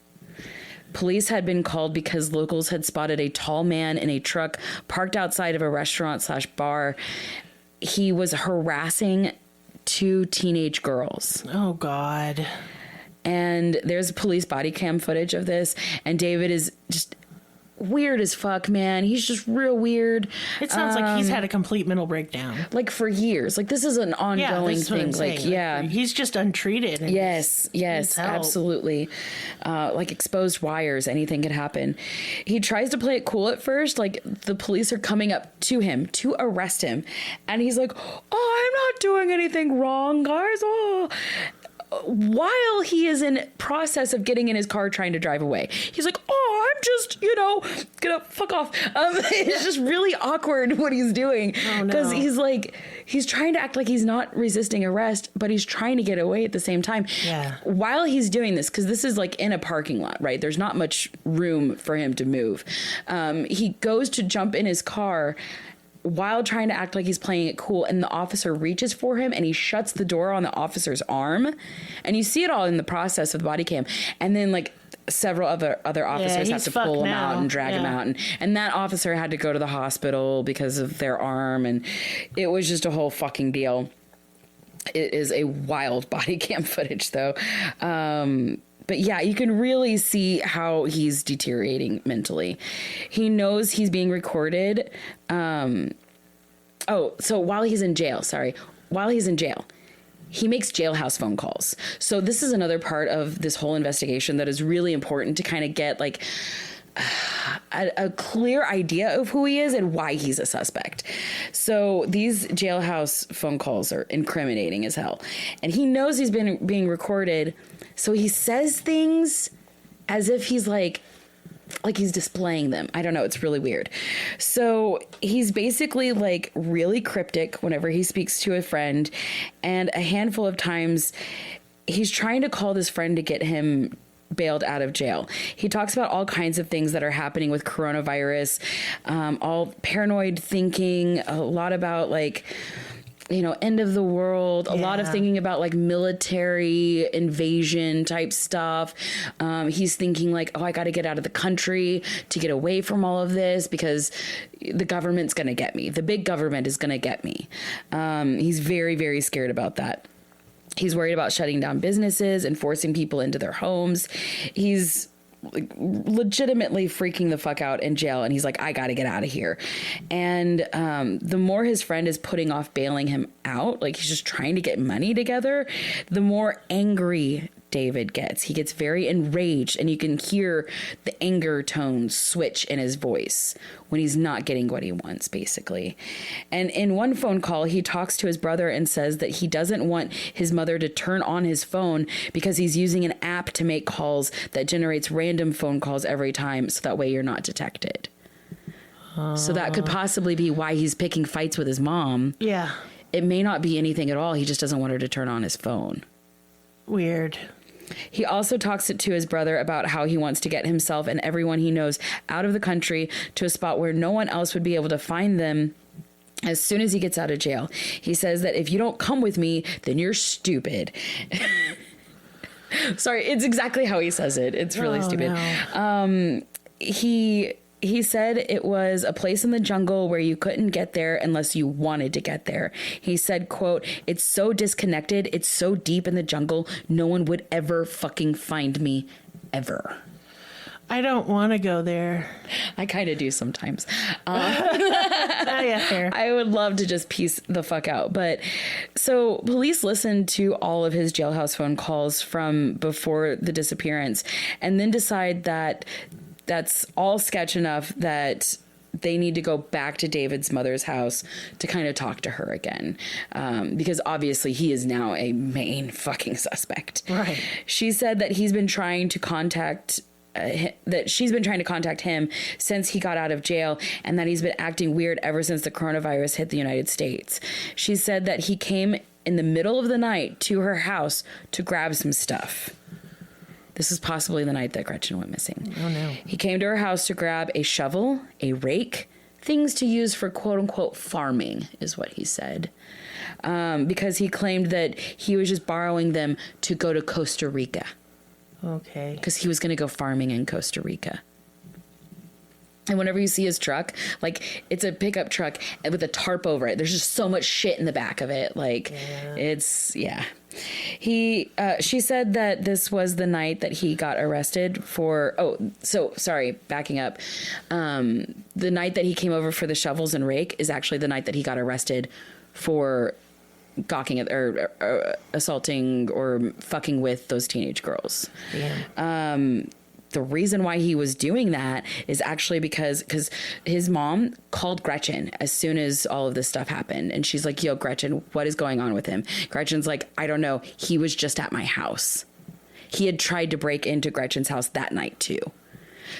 Police had been called because locals had spotted a tall man in a truck parked outside of a restaurant/bar. He was harassing 2 teenage girls. Oh God. And there's police body cam footage of this. And David is just weird as fuck, man. He's just real weird. It sounds like he's had a complete mental breakdown. Like for years. Like this is an ongoing this is what thing. I'm Like, saying. yeah. He's just untreated. And Yes, needs help. absolutely. Like exposed wires, anything could happen. He tries to play it cool at first. Like the police are coming up to him to arrest him. And he's like, oh, I'm not doing anything wrong, guys. Oh. While he is in process of getting in his car trying to drive away, he's like, oh, I'm just, gonna fuck off. It's just really awkward what he's doing. Because he's trying to act like he's not resisting arrest, but he's trying to get away at the same time. Yeah. While he's doing this, because this is like in a parking lot, right? There's not much room for him to move. He goes to jump in his car while trying to act like he's playing it cool, and the officer reaches for him and he shuts the door on the officer's arm, and you see it all in the process of the body cam. And then like several other officers have to pull him out and drag him out, and that officer had to go to the hospital because of their arm, and it was just a whole fucking deal. It is a wild body cam footage though. But yeah, you can really see how he's deteriorating mentally. He knows he's being recorded. So while he's in jail, he makes jailhouse phone calls. So this is another part of this whole investigation that is really important to kind of get like a clear idea of who he is and why he's a suspect. So these jailhouse phone calls are incriminating as hell. And he knows he's been being recorded. So he says things as if he's like he's displaying them. I don't know. It's really weird. So he's basically like really cryptic whenever he speaks to a friend. And a handful of times he's trying to call this friend to get him bailed out of jail. He talks about all kinds of things that are happening with coronavirus, all paranoid thinking, a lot about like, end of the world, a lot of thinking about like military invasion type stuff. He's thinking like, oh, I got to get out of the country to get away from all of this because the government's going to get me. The big government is going to get me. He's very, very scared about that. He's worried about shutting down businesses and forcing people into their homes. He's legitimately freaking the fuck out in jail, and he's like, I gotta get out of here. And the more his friend is putting off bailing him out, like he's just trying to get money together, the more angry David gets. He gets very enraged, and you can hear the anger tones switch in his voice when he's not getting what he wants, basically. And in one phone call, he talks to his brother and says that he doesn't want his mother to turn on his phone because he's using an app to make calls that generates random phone calls every time, so that way you're not detected. So that could possibly be why he's picking fights with his mom. Yeah. It may not be anything at all. He just doesn't want her to turn on his phone. Weird. He also talks it to his brother about how he wants to get himself and everyone he knows out of the country to a spot where no one else would be able to find them as soon as he gets out of jail. He says that if you don't come with me, then you're stupid. Sorry, it's exactly how he says it. It's really stupid. No. He said it was a place in the jungle where you couldn't get there unless you wanted to get there. He said, quote, "It's so disconnected. It's so deep in the jungle. No one would ever fucking find me ever." I don't want to go there. I kind of do sometimes. Yeah, fair. I would love to just piece the fuck out. But so police listened to all of his jailhouse phone calls from before the disappearance and then decide that that's all sketch enough that they need to go back to David's mother's house to kind of talk to her again. Because obviously he is now a main fucking suspect. Right. She said that he's been trying to contact that she's been trying to contact him since he got out of jail, and that he's been acting weird ever since the coronavirus hit the United States. She said that he came in the middle of the night to her house to grab some stuff. This is possibly the night that Gretchen went missing. Oh, no. He came to her house to grab a shovel, a rake, things to use for quote-unquote farming, is what he said. Because he claimed that he was just borrowing them to go to Costa Rica. Okay. Because he was going to go farming in Costa Rica. And whenever you see his truck, like, it's a pickup truck with a tarp over it. There's just so much shit in the back of it. Like, She said that this was the night that he got arrested for, backing up. The night that he came over for the shovels and rake is actually the night that he got arrested for gawking at or assaulting or fucking with those teenage girls. Yeah. The reason why he was doing that is actually because his mom called Gretchen as soon as all of this stuff happened. And she's like, "Yo, Gretchen, what is going on with him?" Gretchen's like, "I don't know. He was just at my house." He had tried to break into Gretchen's house that night too.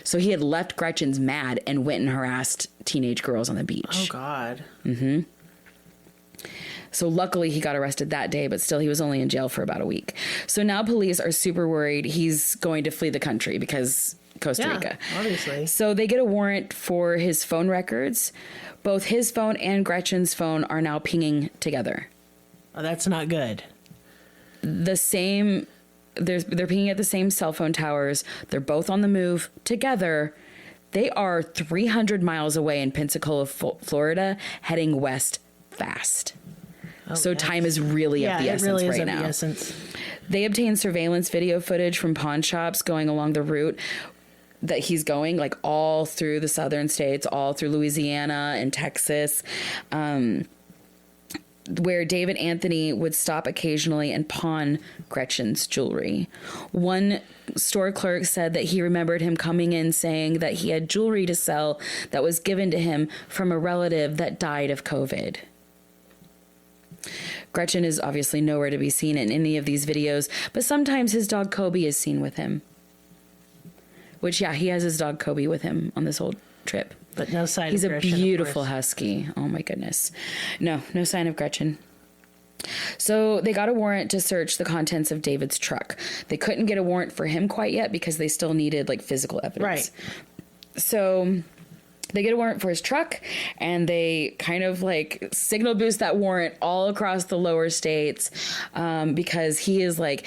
So he had left Gretchen's mad and went and harassed teenage girls on the beach. Oh, God. Mm-hmm. So luckily he got arrested that day, but still he was only in jail for about a week. So now police are super worried he's going to flee the country because Costa Rica. Obviously. So they get a warrant for his phone records. Both his phone and Gretchen's phone are now pinging together. Oh, that's not good. They're pinging at the same cell phone towers. They're both on the move together. They are 300 miles away in Pensacola, Florida, heading west fast. So yes. Time is really of the essence really right is now. Of the essence. They obtained surveillance video footage from pawn shops going along the route that he's going, like all through the southern states, all through Louisiana and Texas, where David Anthony would stop occasionally and pawn Gretchen's jewelry. One store clerk said that he remembered him coming in saying that he had jewelry to sell that was given to him from a relative that died of COVID. Gretchen is obviously nowhere to be seen in any of these videos, but sometimes his dog Kobe is seen with him. Which, yeah, he has his dog Kobe with him on this whole trip. But no sign He's of Gretchen. He's a beautiful husky. Oh, my goodness. No sign of Gretchen. So they got a warrant to search the contents of David's truck. They couldn't get a warrant for him quite yet because they still needed, like, physical evidence. Right. So they get a warrant for his truck, and they kind of like signal boost that warrant all across the lower states, because he is like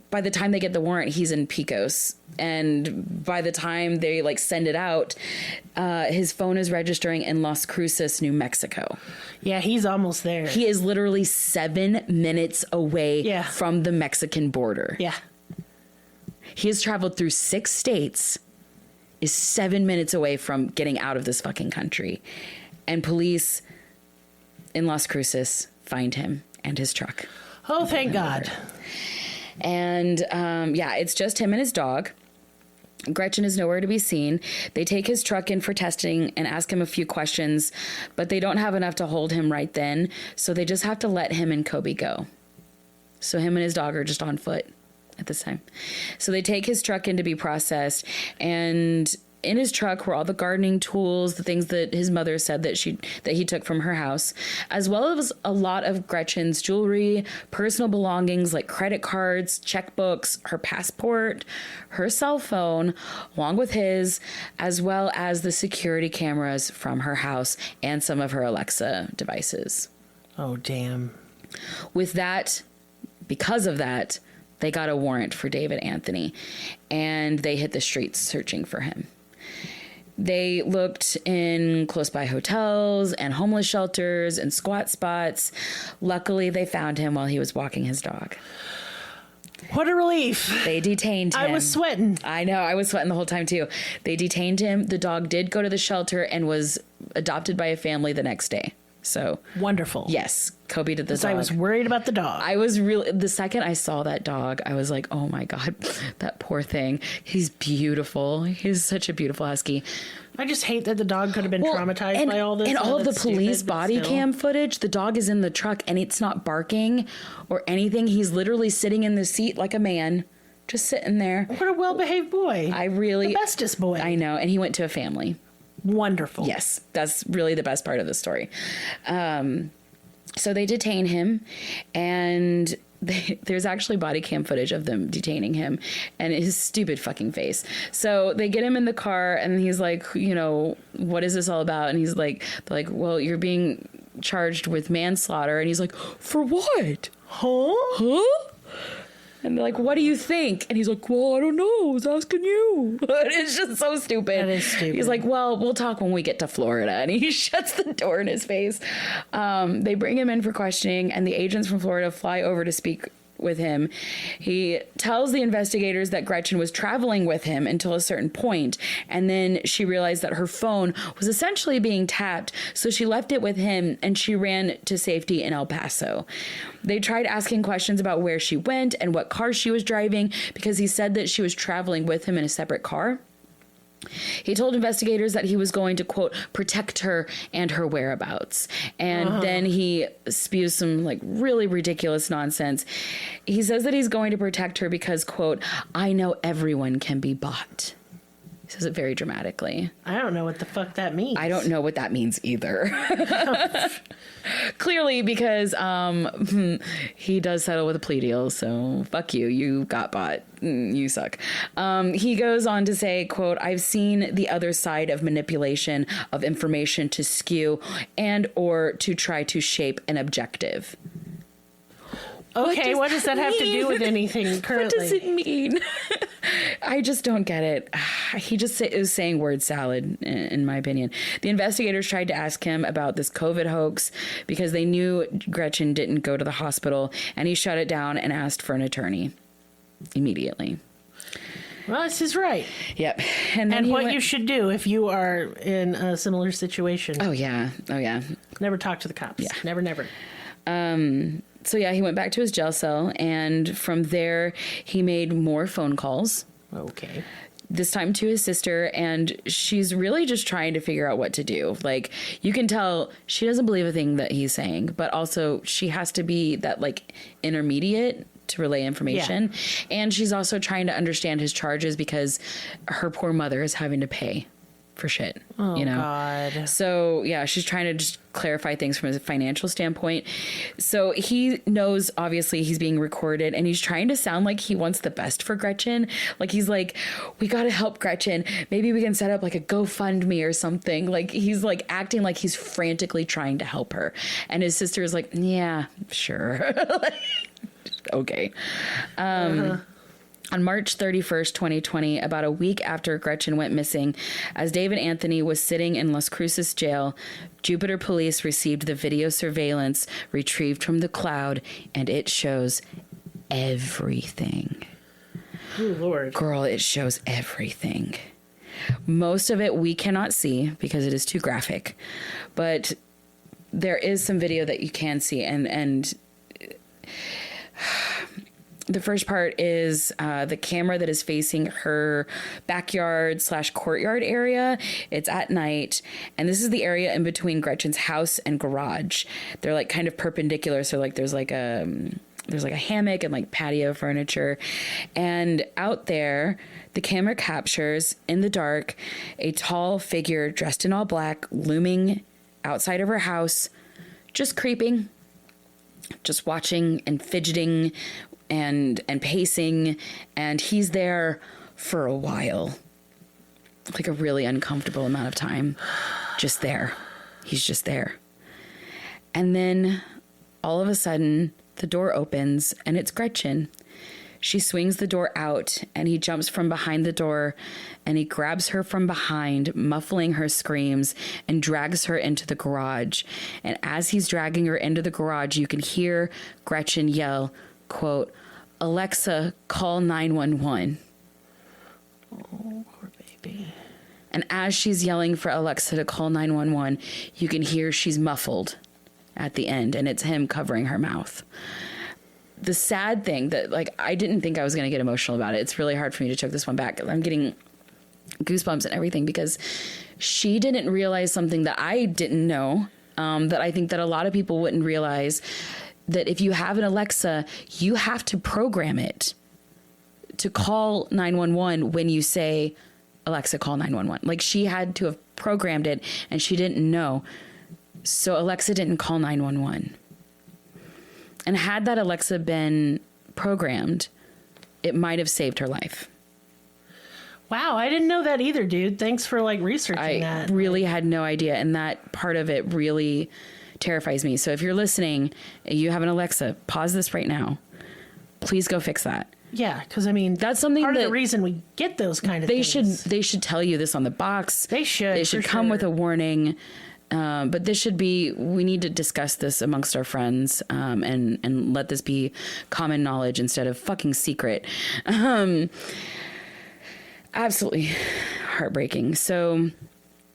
by the time they get the warrant, he's in Pecos, and by the time they like send it out, his phone is registering in Las Cruces, New Mexico. Yeah, he's almost there. He is literally 7 minutes away from the Mexican border. Yeah. He has traveled through 6 states, is 7 minutes away from getting out of this fucking country. And police in Las Cruces find him and his truck. Oh, thank God. And it's just him and his dog. Gretchen is nowhere to be seen. They take his truck in for testing and ask him a few questions, but they don't have enough to hold him right then, so they just have to let him and Kobe go. So him and his dog are just on foot at this time. So they take his truck in to be processed, and in his truck were all the gardening tools, the things that his mother said that he took from her house, as well as a lot of Gretchen's jewelry, personal belongings like credit cards, checkbooks, her passport, her cell phone, along with his, as well as the security cameras from her house and some of her Alexa devices. Oh, damn. Because of that, they got a warrant for David Anthony, and they hit the streets searching for him. They looked in close by hotels and homeless shelters and squat spots. Luckily, they found him while he was walking his dog. What a relief. They detained him. I was sweating. I know. I was sweating the whole time, too. They detained him. The dog did go to the shelter and was adopted by a family the next day. So wonderful. Yes, Kobe did the dog. I was worried about the dog. I was really, the second I saw that dog, I was like, oh my God, that poor thing. He's beautiful. He's such a beautiful husky. I just hate that the dog could have been traumatized by all this. And all of the police stupid, body cam footage, the dog is in the truck and it's not barking or anything. He's literally sitting in the seat like a man, just sitting there. What a well-behaved boy. The bestest boy. I know. And he went to a family. Wonderful. Yes, that's really the best part of the story. So they detain him, and there's actually body cam footage of them detaining him and his stupid fucking face. So they get him in the car, and he's like, what is this all about? And he's like, well, you're being charged with manslaughter. And he's like, for what? Huh? And they're like, what do you think? And he's like, well, I don't know. I was asking you. It's just so stupid. That is stupid. He's like, well, we'll talk when we get to Florida. And he shuts the door in his face. They bring him in for questioning, and the agents from Florida fly over to speak with him. He tells the investigators that Gretchen was traveling with him until a certain point, and then she realized that her phone was essentially being tapped, so she left it with him and she ran to safety in El Paso. They tried asking questions about where she went and what car she was driving, because he said that she was traveling with him in a separate car. He told investigators that he was going to, quote, protect her and her whereabouts. And then he spews some really ridiculous nonsense. He says that he's going to protect her because, quote, I know everyone can be bought. He says it very dramatically. I don't know what the fuck that means. I don't know what that means either. Clearly, because he does settle with a plea deal, so fuck you. You got bought. You suck. He goes on to say, quote, I've seen the other side of manipulation of information to skew and or to try to shape an objective. Okay, what does that have to do with anything currently? What does it mean? I just don't get it. He just is saying word salad, in my opinion. The investigators tried to ask him about this COVID hoax because they knew Gretchen didn't go to the hospital, and he shut it down and asked for an attorney immediately. Well, this is right. Yep. And what you should do if you are in a similar situation. Oh, yeah. Never talk to the cops. Yeah. Never. So, yeah, he went back to his jail cell, and from there, he made more phone calls. Okay. This time to his sister, and she's really just trying to figure out what to do. You can tell she doesn't believe a thing that he's saying, but also she has to be that, intermediate to relay information. Yeah. And she's also trying to understand his charges because her poor mother is having to pay for shit, God. So yeah, she's trying to just clarify things from a financial standpoint. So he knows, obviously, he's being recorded, and he's trying to sound like he wants the best for Gretchen. He's like, we got to help Gretchen. Maybe we can set up a GoFundMe or something. He's acting like he's frantically trying to help her. And his sister is like, yeah, sure. Okay. On March 31st, 2020, about a week after Gretchen went missing, as David Anthony was sitting in Las Cruces jail, Jupiter police received the video surveillance retrieved from the cloud, and it shows everything. Oh, Lord. Girl, it shows everything. Most of it we cannot see because it is too graphic, but there is some video that you can see, and The first part is the camera that is facing her backyard / courtyard area. It's at night, and this is the area in between Gretchen's house and garage. They're like kind of perpendicular, so like there's like a hammock and like patio furniture, and out there the camera captures in the dark a tall figure dressed in all black looming outside of her house, just creeping, just watching and fidgeting and pacing, and he's there for a while, like a really uncomfortable amount of time, just there. He's just there. And then all of a sudden the door opens and it's Gretchen. She swings the door out and he jumps from behind the door and he grabs her from behind, muffling her screams, and drags her into the garage. And as he's dragging her into the garage, you can hear Gretchen yell, quote, "Alexa, call 911. Oh, poor baby. And as she's yelling for Alexa to call 911, you can hear she's muffled at the end, and it's him covering her mouth. The sad thing that, like, I didn't think I was going to get emotional about it. It's really hard for me to choke this one back. I'm getting goosebumps and everything because she didn't realize something that I didn't know, that I think that a lot of people wouldn't realize, that if you have an Alexa, you have to program it to call 911 when you say, Alexa, call 911. Like, she had to have programmed it and she didn't know. So Alexa didn't call 911. And had that Alexa been programmed, it might have saved her life. Wow, I didn't know that either, dude. Thanks for like researching that. I really had no idea. And that part of it really terrifies me. So if you're listening, you have an Alexa, pause this right now. Please go fix that. Yeah, because I mean, that's something part that of the reason we get those kind of things. They should tell you this on the box. They should come with a warning. But this should be, we need to discuss this amongst our friends, and let this be common knowledge instead of fucking secret. Absolutely heartbreaking. So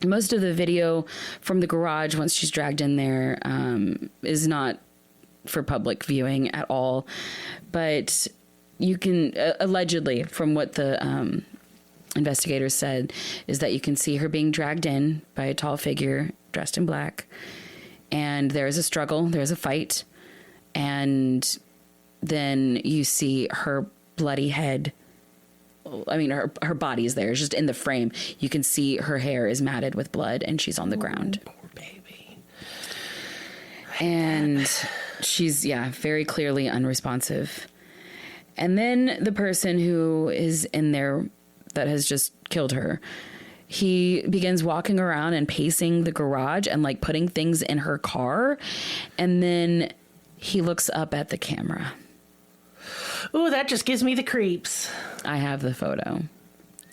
most of the video from the garage, once she's dragged in there, is not for public viewing at all. But you can, allegedly, from what the investigators said, is that you can see her being dragged in by a tall figure dressed in black. And there's a struggle, there's a fight. And then you see her bloody head. I mean, her body's there, just in the frame. You can see her hair is matted with blood and she's on the ground. Poor baby. And she's, very clearly unresponsive. And then the person who is in there that has just killed her, he begins walking around and pacing the garage and like putting things in her car. And then he looks up at the camera. Ooh, that just gives me the creeps. I have the photo.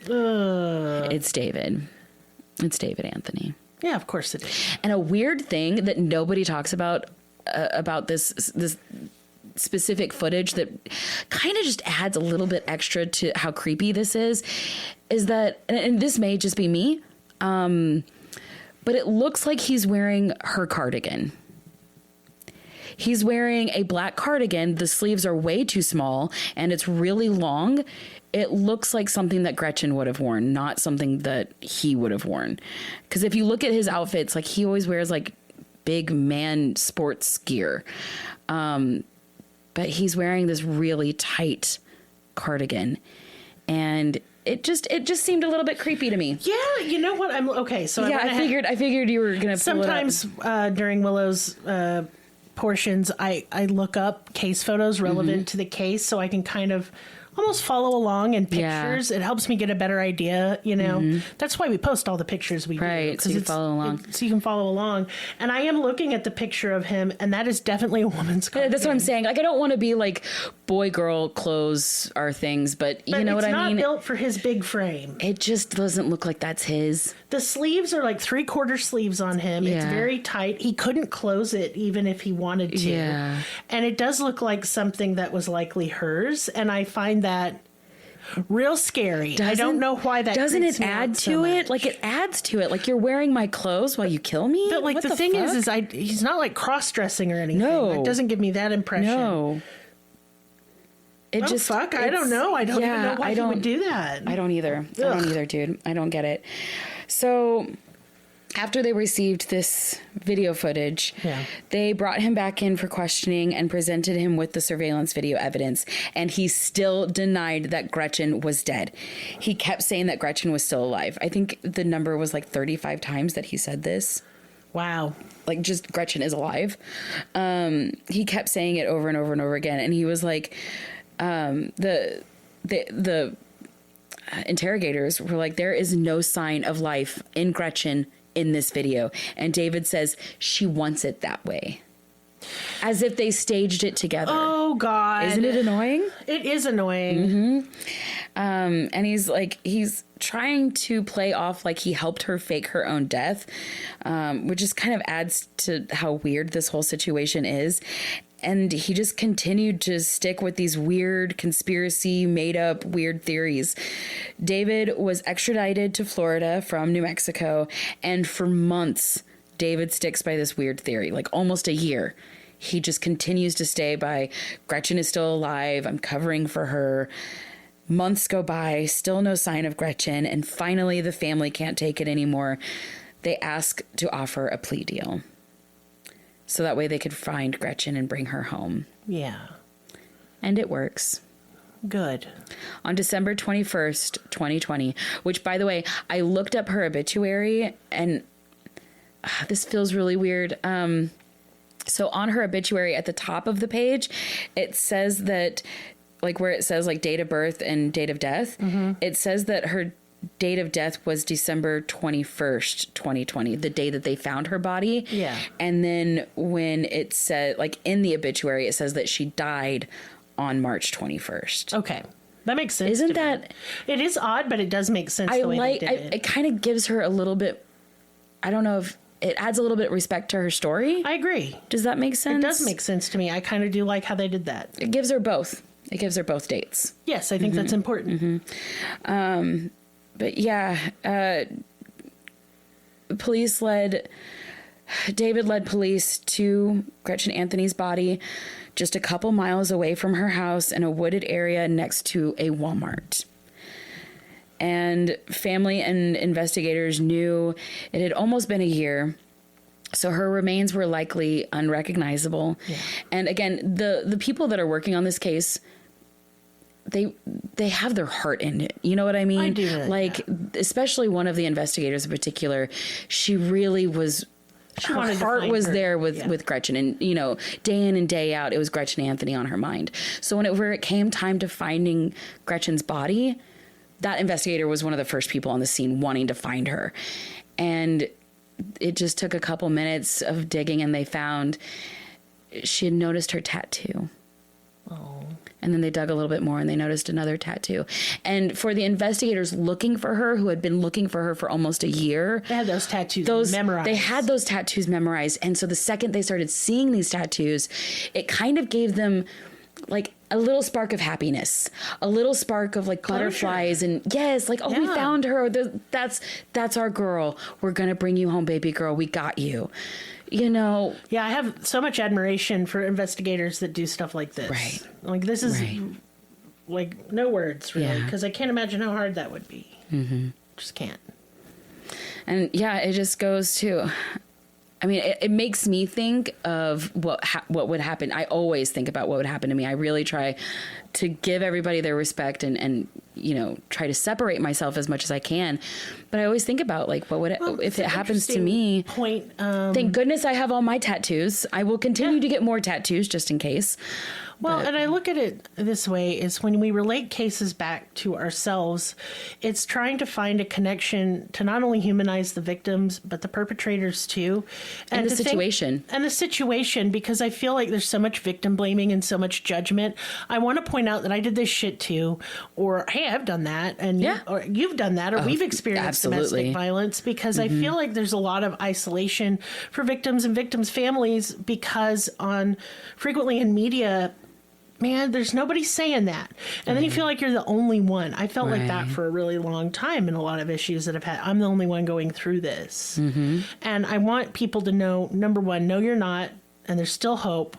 It's David. It's David Anthony. Yeah, of course it is. And a weird thing that nobody talks about this specific footage that kind of just adds a little bit extra to how creepy this is that, and this may just be me, but it looks like he's wearing her cardigan. He's wearing a black cardigan. The sleeves are way too small and it's really long. It looks like something that Gretchen would have worn, not something that he would have worn. Because if you look at his outfits, like he always wears like big man sports gear. But he's wearing this really tight cardigan, and it just seemed a little bit creepy to me. Yeah, you know what? I'm okay. So yeah, I figured you were gonna. Sometimes during Willow's portions, I look up case photos relevant to the case, so I can kind of almost follow along in pictures. Yeah. It helps me get a better idea, you know. That's why we post all the pictures we do. Right, so you follow along. So you can follow along. And I am looking at the picture of him, and that is definitely a woman's cardigan. That's what I'm saying. Like, I don't want to be like, boy, girl, clothes are things, but you know what I mean? It's not built for his big frame. It just doesn't look like that's his. The sleeves are like 3/4 sleeves on him. Yeah. It's very tight. He couldn't close it even if he wanted to. Yeah. And it does look like something that was likely hers, and I find that real scary. I don't know why that doesn't it add to it? Like, it adds to it. Like, you're wearing my clothes while you kill me. But like, the thing is he's not like cross dressing or anything. No, it doesn't give me that impression. No. it Oh, just fuck, I don't know. I don't even know why he would do that. I don't either. I don't either, dude. I don't get it. So after they received this video footage, they brought him back in for questioning and presented him with the surveillance video evidence. And he still denied that Gretchen was dead. He kept saying that Gretchen was still alive. I think the number was like 35 times that he said this. Wow. Like, just Gretchen is alive. He kept saying it over and over and over again. And he was like, the interrogators were like, there is no sign of life in Gretchen in this video. And David says she wants it that way. As if they staged it together. Oh, God. Isn't it annoying? It is annoying. And he's trying to play off like he helped her fake her own death, which just kind of adds to how weird this whole situation is. And he just continued to stick with these weird conspiracy, made up weird theories. David was extradited to Florida from New Mexico. And for months, David sticks by this weird theory, like almost a year. He just continues to stay by Gretchen is still alive. I'm covering for her. Months go by, still no sign of Gretchen. And finally, the family can't take it anymore. They ask to offer a plea deal. So that way they could find Gretchen and bring her home. Yeah. And it works. Good. On December 21st, 2020, which, by the way, I looked up her obituary, and this feels really weird. So on her obituary at the top of the page, it says that, like where it says like date of birth and date of death, it says that her date of death was December 21st, 2020, the day that they found her body. Yeah. And then when it said, like in the obituary, it says that she died on March 21st. Okay. That makes sense. Isn't that... It is odd, but it does make sense the way they did it. It kind of gives her a little bit... I don't know if... It adds a little bit of respect to her story. I agree. Does that make sense? It does make sense to me. I kind of do like how they did that. It gives her both. It gives her both dates. Yes, I think that's important. But yeah, David led police to Gretchen Anthony's body just a couple miles away from her house in a wooded area next to a Walmart. And family and investigators knew it had almost been a year, so her remains were likely unrecognizable. Yeah. And again, the people that are working on this case, they have their heart in it. You know what I mean? I do. Like, especially one of the investigators in particular, she really was... Her heart was there with Gretchen, and you know, day in and day out, it was Gretchen Anthony on her mind. So whenever it came time to finding Gretchen's body, that investigator was one of the first people on the scene wanting to find her. And it just took a couple minutes of digging, and they found she had noticed her tattoo. Oh. And then they dug a little bit more and they noticed another tattoo. And for the investigators looking for her, who had been looking for her for almost a year, they had those tattoos memorized. They had those tattoos memorized. And so the second they started seeing these tattoos, it kind of gave them like a little spark of happiness, a little spark of like butterflies, and yes, like, oh, we found her. That's our girl. We're going to bring you home, baby girl. We got you. You know. Yeah, I have so much admiration for investigators that do stuff like this. Right. Like, this is like no words, really, because I can't imagine how hard that would be. Just can't. And yeah, it just goes to, I mean, it makes me think of what would happen. I always think about what would happen to me. I really try to give everybody their respect and you know, try to separate myself as much as I can. But I always think about, like, what would if it happens to me? Thank goodness I have all my tattoos. I will continue to get more tattoos just in case. Well, and I look at it this way, is when we relate cases back to ourselves, it's trying to find a connection to not only humanize the victims, but the perpetrators too. And the situation. And the situation, because I feel like there's so much victim blaming and so much judgment. I want to point out that I did this shit too, or, hey, I've done that, and or you've done that, or we've experienced domestic violence, because I feel like there's a lot of isolation for victims and victims' families, because frequently in media, man, there's nobody saying that. And then you feel like you're the only one. I felt like that for a really long time in a lot of issues that I've had. I'm the only one going through this. And I want people to know, number one, no, you're not. And there's still hope.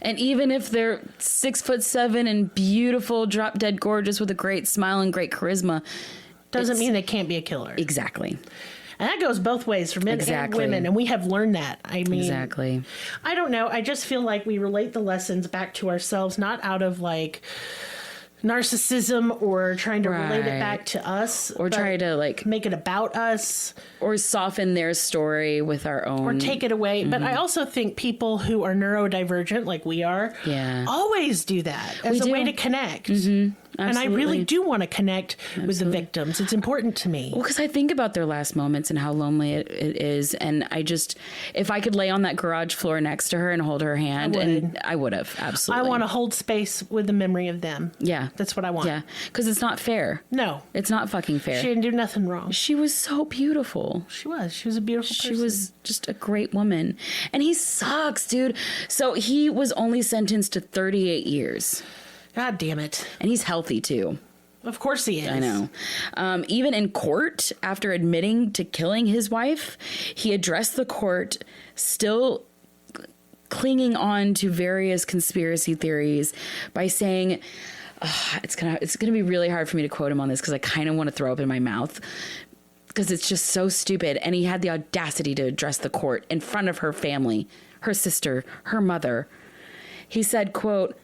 And even if they're 6'7" and beautiful, drop dead gorgeous with a great smile and great charisma, doesn't mean they can't be a killer. Exactly. And that goes both ways for men and women. And we have learned that. I mean, exactly. I don't know. I just feel like we relate the lessons back to ourselves, not out of like narcissism or trying to relate it back to us, or try to like make it about us, or soften their story with our own, or take it away. But I also think people who are neurodivergent like we are always do that as a way to connect. And I really do want to connect with the victims. It's important to me. Well, because I think about their last moments and how lonely it is. And I just, if I could lay on that garage floor next to her and hold her hand, I would have. Absolutely. I want to hold space with the memory of them. Yeah. That's what I want. Yeah. Because it's not fair. No. It's not fucking fair. She didn't do nothing wrong. She was so beautiful. She was. She was a beautiful person. She was just a great woman. And he sucks, dude. So he was only sentenced to 38 years. God damn it. And he's healthy, too. Of course he is. I know. Even in court, after admitting to killing his wife, he addressed the court, still clinging on to various conspiracy theories by saying, it's gonna be really hard for me to quote him on this because I kind of want to throw up in my mouth because it's just so stupid. And he had the audacity to address the court in front of her family, her sister, her mother. He said, quote,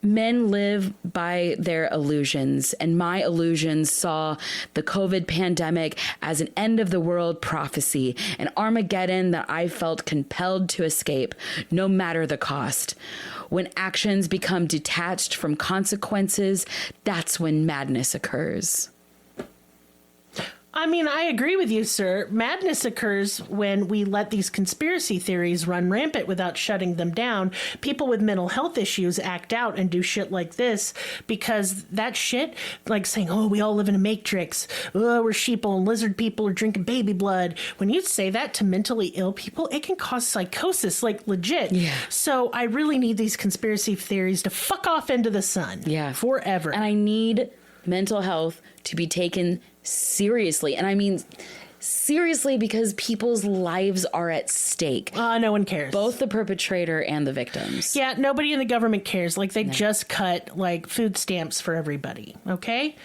"Men live by their illusions, and my illusions saw the COVID pandemic as an end of the world prophecy, an Armageddon that I felt compelled to escape, no matter the cost. When actions become detached from consequences, that's when madness occurs." I mean, I agree with you, sir. Madness occurs when we let these conspiracy theories run rampant without shutting them down. People with mental health issues act out and do shit like this because that shit, like saying, oh, we all live in a matrix. Oh, we're sheeple and lizard people are drinking baby blood. When you say that to mentally ill people, it can cause psychosis, like legit. Yeah. So I really need these conspiracy theories to fuck off into the sun. Yeah. Forever. And I need mental health to be taken seriously. And I mean seriously because people's lives are at stake. No one cares. Both the perpetrator and the victims. Yeah, nobody in the government cares. Like they just cut like food stamps for everybody. Okay?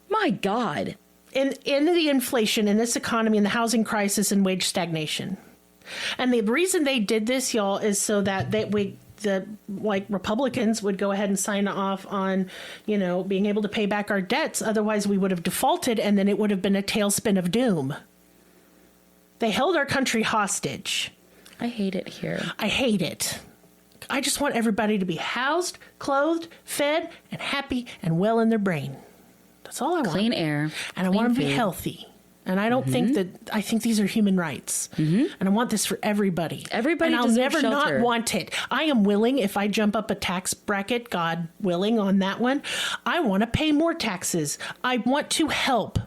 My God. In the inflation in this economy and the housing crisis and wage stagnation. And the reason they did this, y'all, is so that the Republicans would go ahead and sign off on, being able to pay back our debts. Otherwise, we would have defaulted, and then it would have been a tailspin of doom. They held our country hostage. I hate it here. I hate it. I just want everybody to be housed, clothed, fed, and happy and well in their brain. That's all I want. Clean air. And I want them to be healthy. And I don't think I think these are human rights. And I want this for everybody. Everybody and I'll deserves never shelter. not want it. I am willing, if I jump up a tax bracket, God willing, on that one, I want to pay more taxes. I want to help.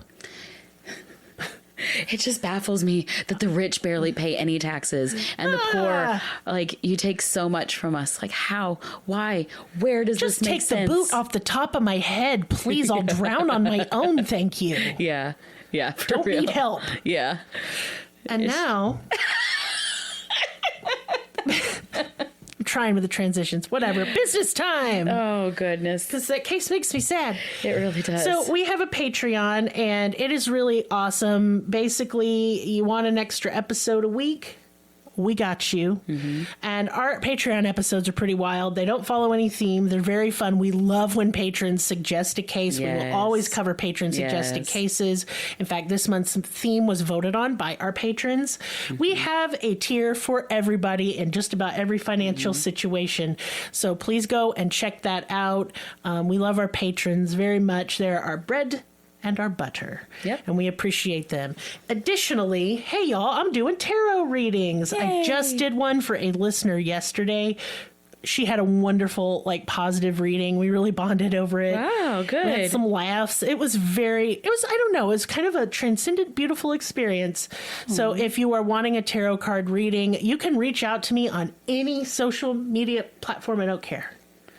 It just baffles me that the rich barely pay any taxes and the poor, like, you take so much from us. Like, how? Why? Where does Just this make take sense? the boot off the top of my head. Please, I'll drown on my own, thank you. Yeah. Yeah. Don't real. need help. Yeah. And now... I'm trying with the transitions. Whatever. Business time. Oh, goodness. Because that case makes me sad. It really does. So we have a Patreon, and it is really awesome. Basically, you want an extra episode a week? We got you. And our Patreon episodes are pretty wild. They don't follow any theme. They're very fun. We love when patrons suggest a case. Yes. We will always cover patron suggested cases. In fact, this month's theme was voted on by our patrons. We have a tier for everybody in just about every financial situation. So please go and check that out. We love our patrons very much. They're our bread and our butter. Yep. And we appreciate them. Additionally, hey y'all, I'm doing tarot readings. Yay. I just did one for a listener yesterday. She had a wonderful, positive reading. We really bonded over it. Wow, good. We had some laughs. It was I don't know, it was kind of a transcendent, beautiful experience. So if you are wanting a tarot card reading, you can reach out to me on any social media platform. I don't care.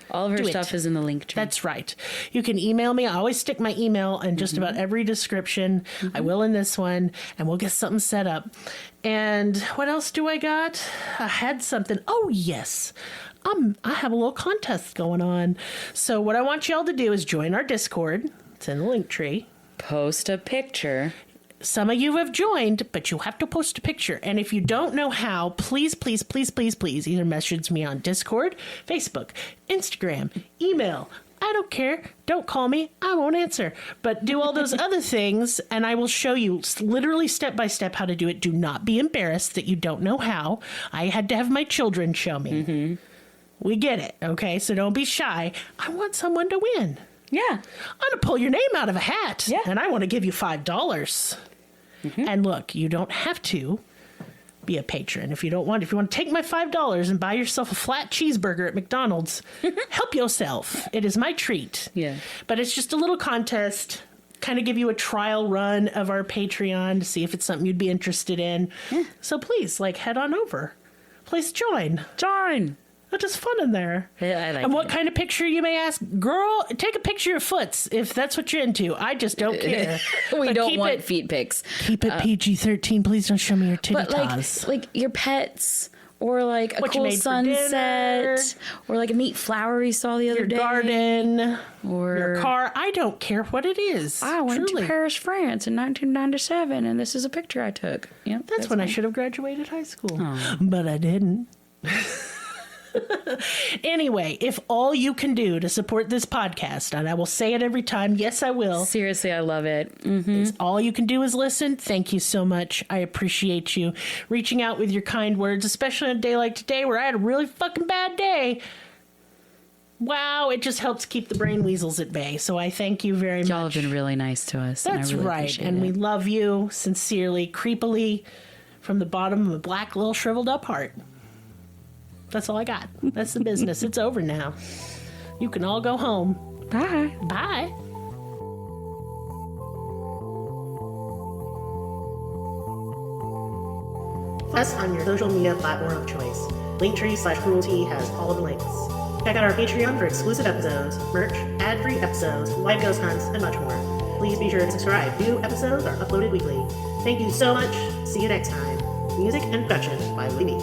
All of her stuff is in the link tree. That's right. You can email me. I always stick my email in just about every description. I will in this one, and we'll get something set up. And what else do I got? I had something. Oh, yes. I have a little contest going on. So what I want y'all to do is join our Discord. It's in the link tree. Post a picture. Some of you have joined, but you have to post a picture. And if you don't know how, please, please, please, please, please either message me on Discord, Facebook, Instagram, email. I don't care. Don't call me. I won't answer. But do all those other things, and I will show you literally step by step how to do it. Do not be embarrassed that you don't know how. I had to have my children show me. Mm-hmm. We get it, okay? So don't be shy. I want someone to win. Yeah. I'm going to pull your name out of a hat. Yeah. And I want to give you $5. Mm-hmm. And look, you don't have to be a patron. If you want to take my $5 and buy yourself a flat cheeseburger at McDonald's, help yourself. It is my treat. Yeah. But it's just a little contest, kind of give you a trial run of our Patreon to see if it's something you'd be interested in. Yeah. So please, head on over. Please join. Join. It's just fun in there. Yeah, I like And what kind of picture, you may ask? Girl, take a picture of your foots if that's what you're into. I just don't care. We don't want feet pics. Keep it PG-13. Please don't show me your titty But like your pets, or a what cool sunset, or a neat flower we saw the other day. Your garden, or your car. I don't care what it is. I went to Paris, France in 1997, and this is a picture I took. Yep, that's when I should have graduated high school. But I didn't. Anyway, if all you can do to support this podcast, and I will say it every time, yes, I will. Seriously, I love it. Mm-hmm. All you can do is listen. Thank you so much. I appreciate you reaching out with your kind words, especially on a day like today where I had a really fucking bad day. Wow, it just helps keep the brain weasels at bay. So I thank you very much. Y'all have been really nice to us. That's right. And we love you sincerely, creepily, from the bottom of a black little shriveled up heart. That's all I got. That's the business. It's over now. You can all go home. Bye. Bye. Us on your social media platform of choice. Linktree/cruelty has all of the links. Check out our Patreon for exclusive episodes, merch, ad-free episodes, live ghost hunts, and much more. Please be sure to subscribe. New episodes are uploaded weekly. Thank you so much. See you next time. Music and production by Libby.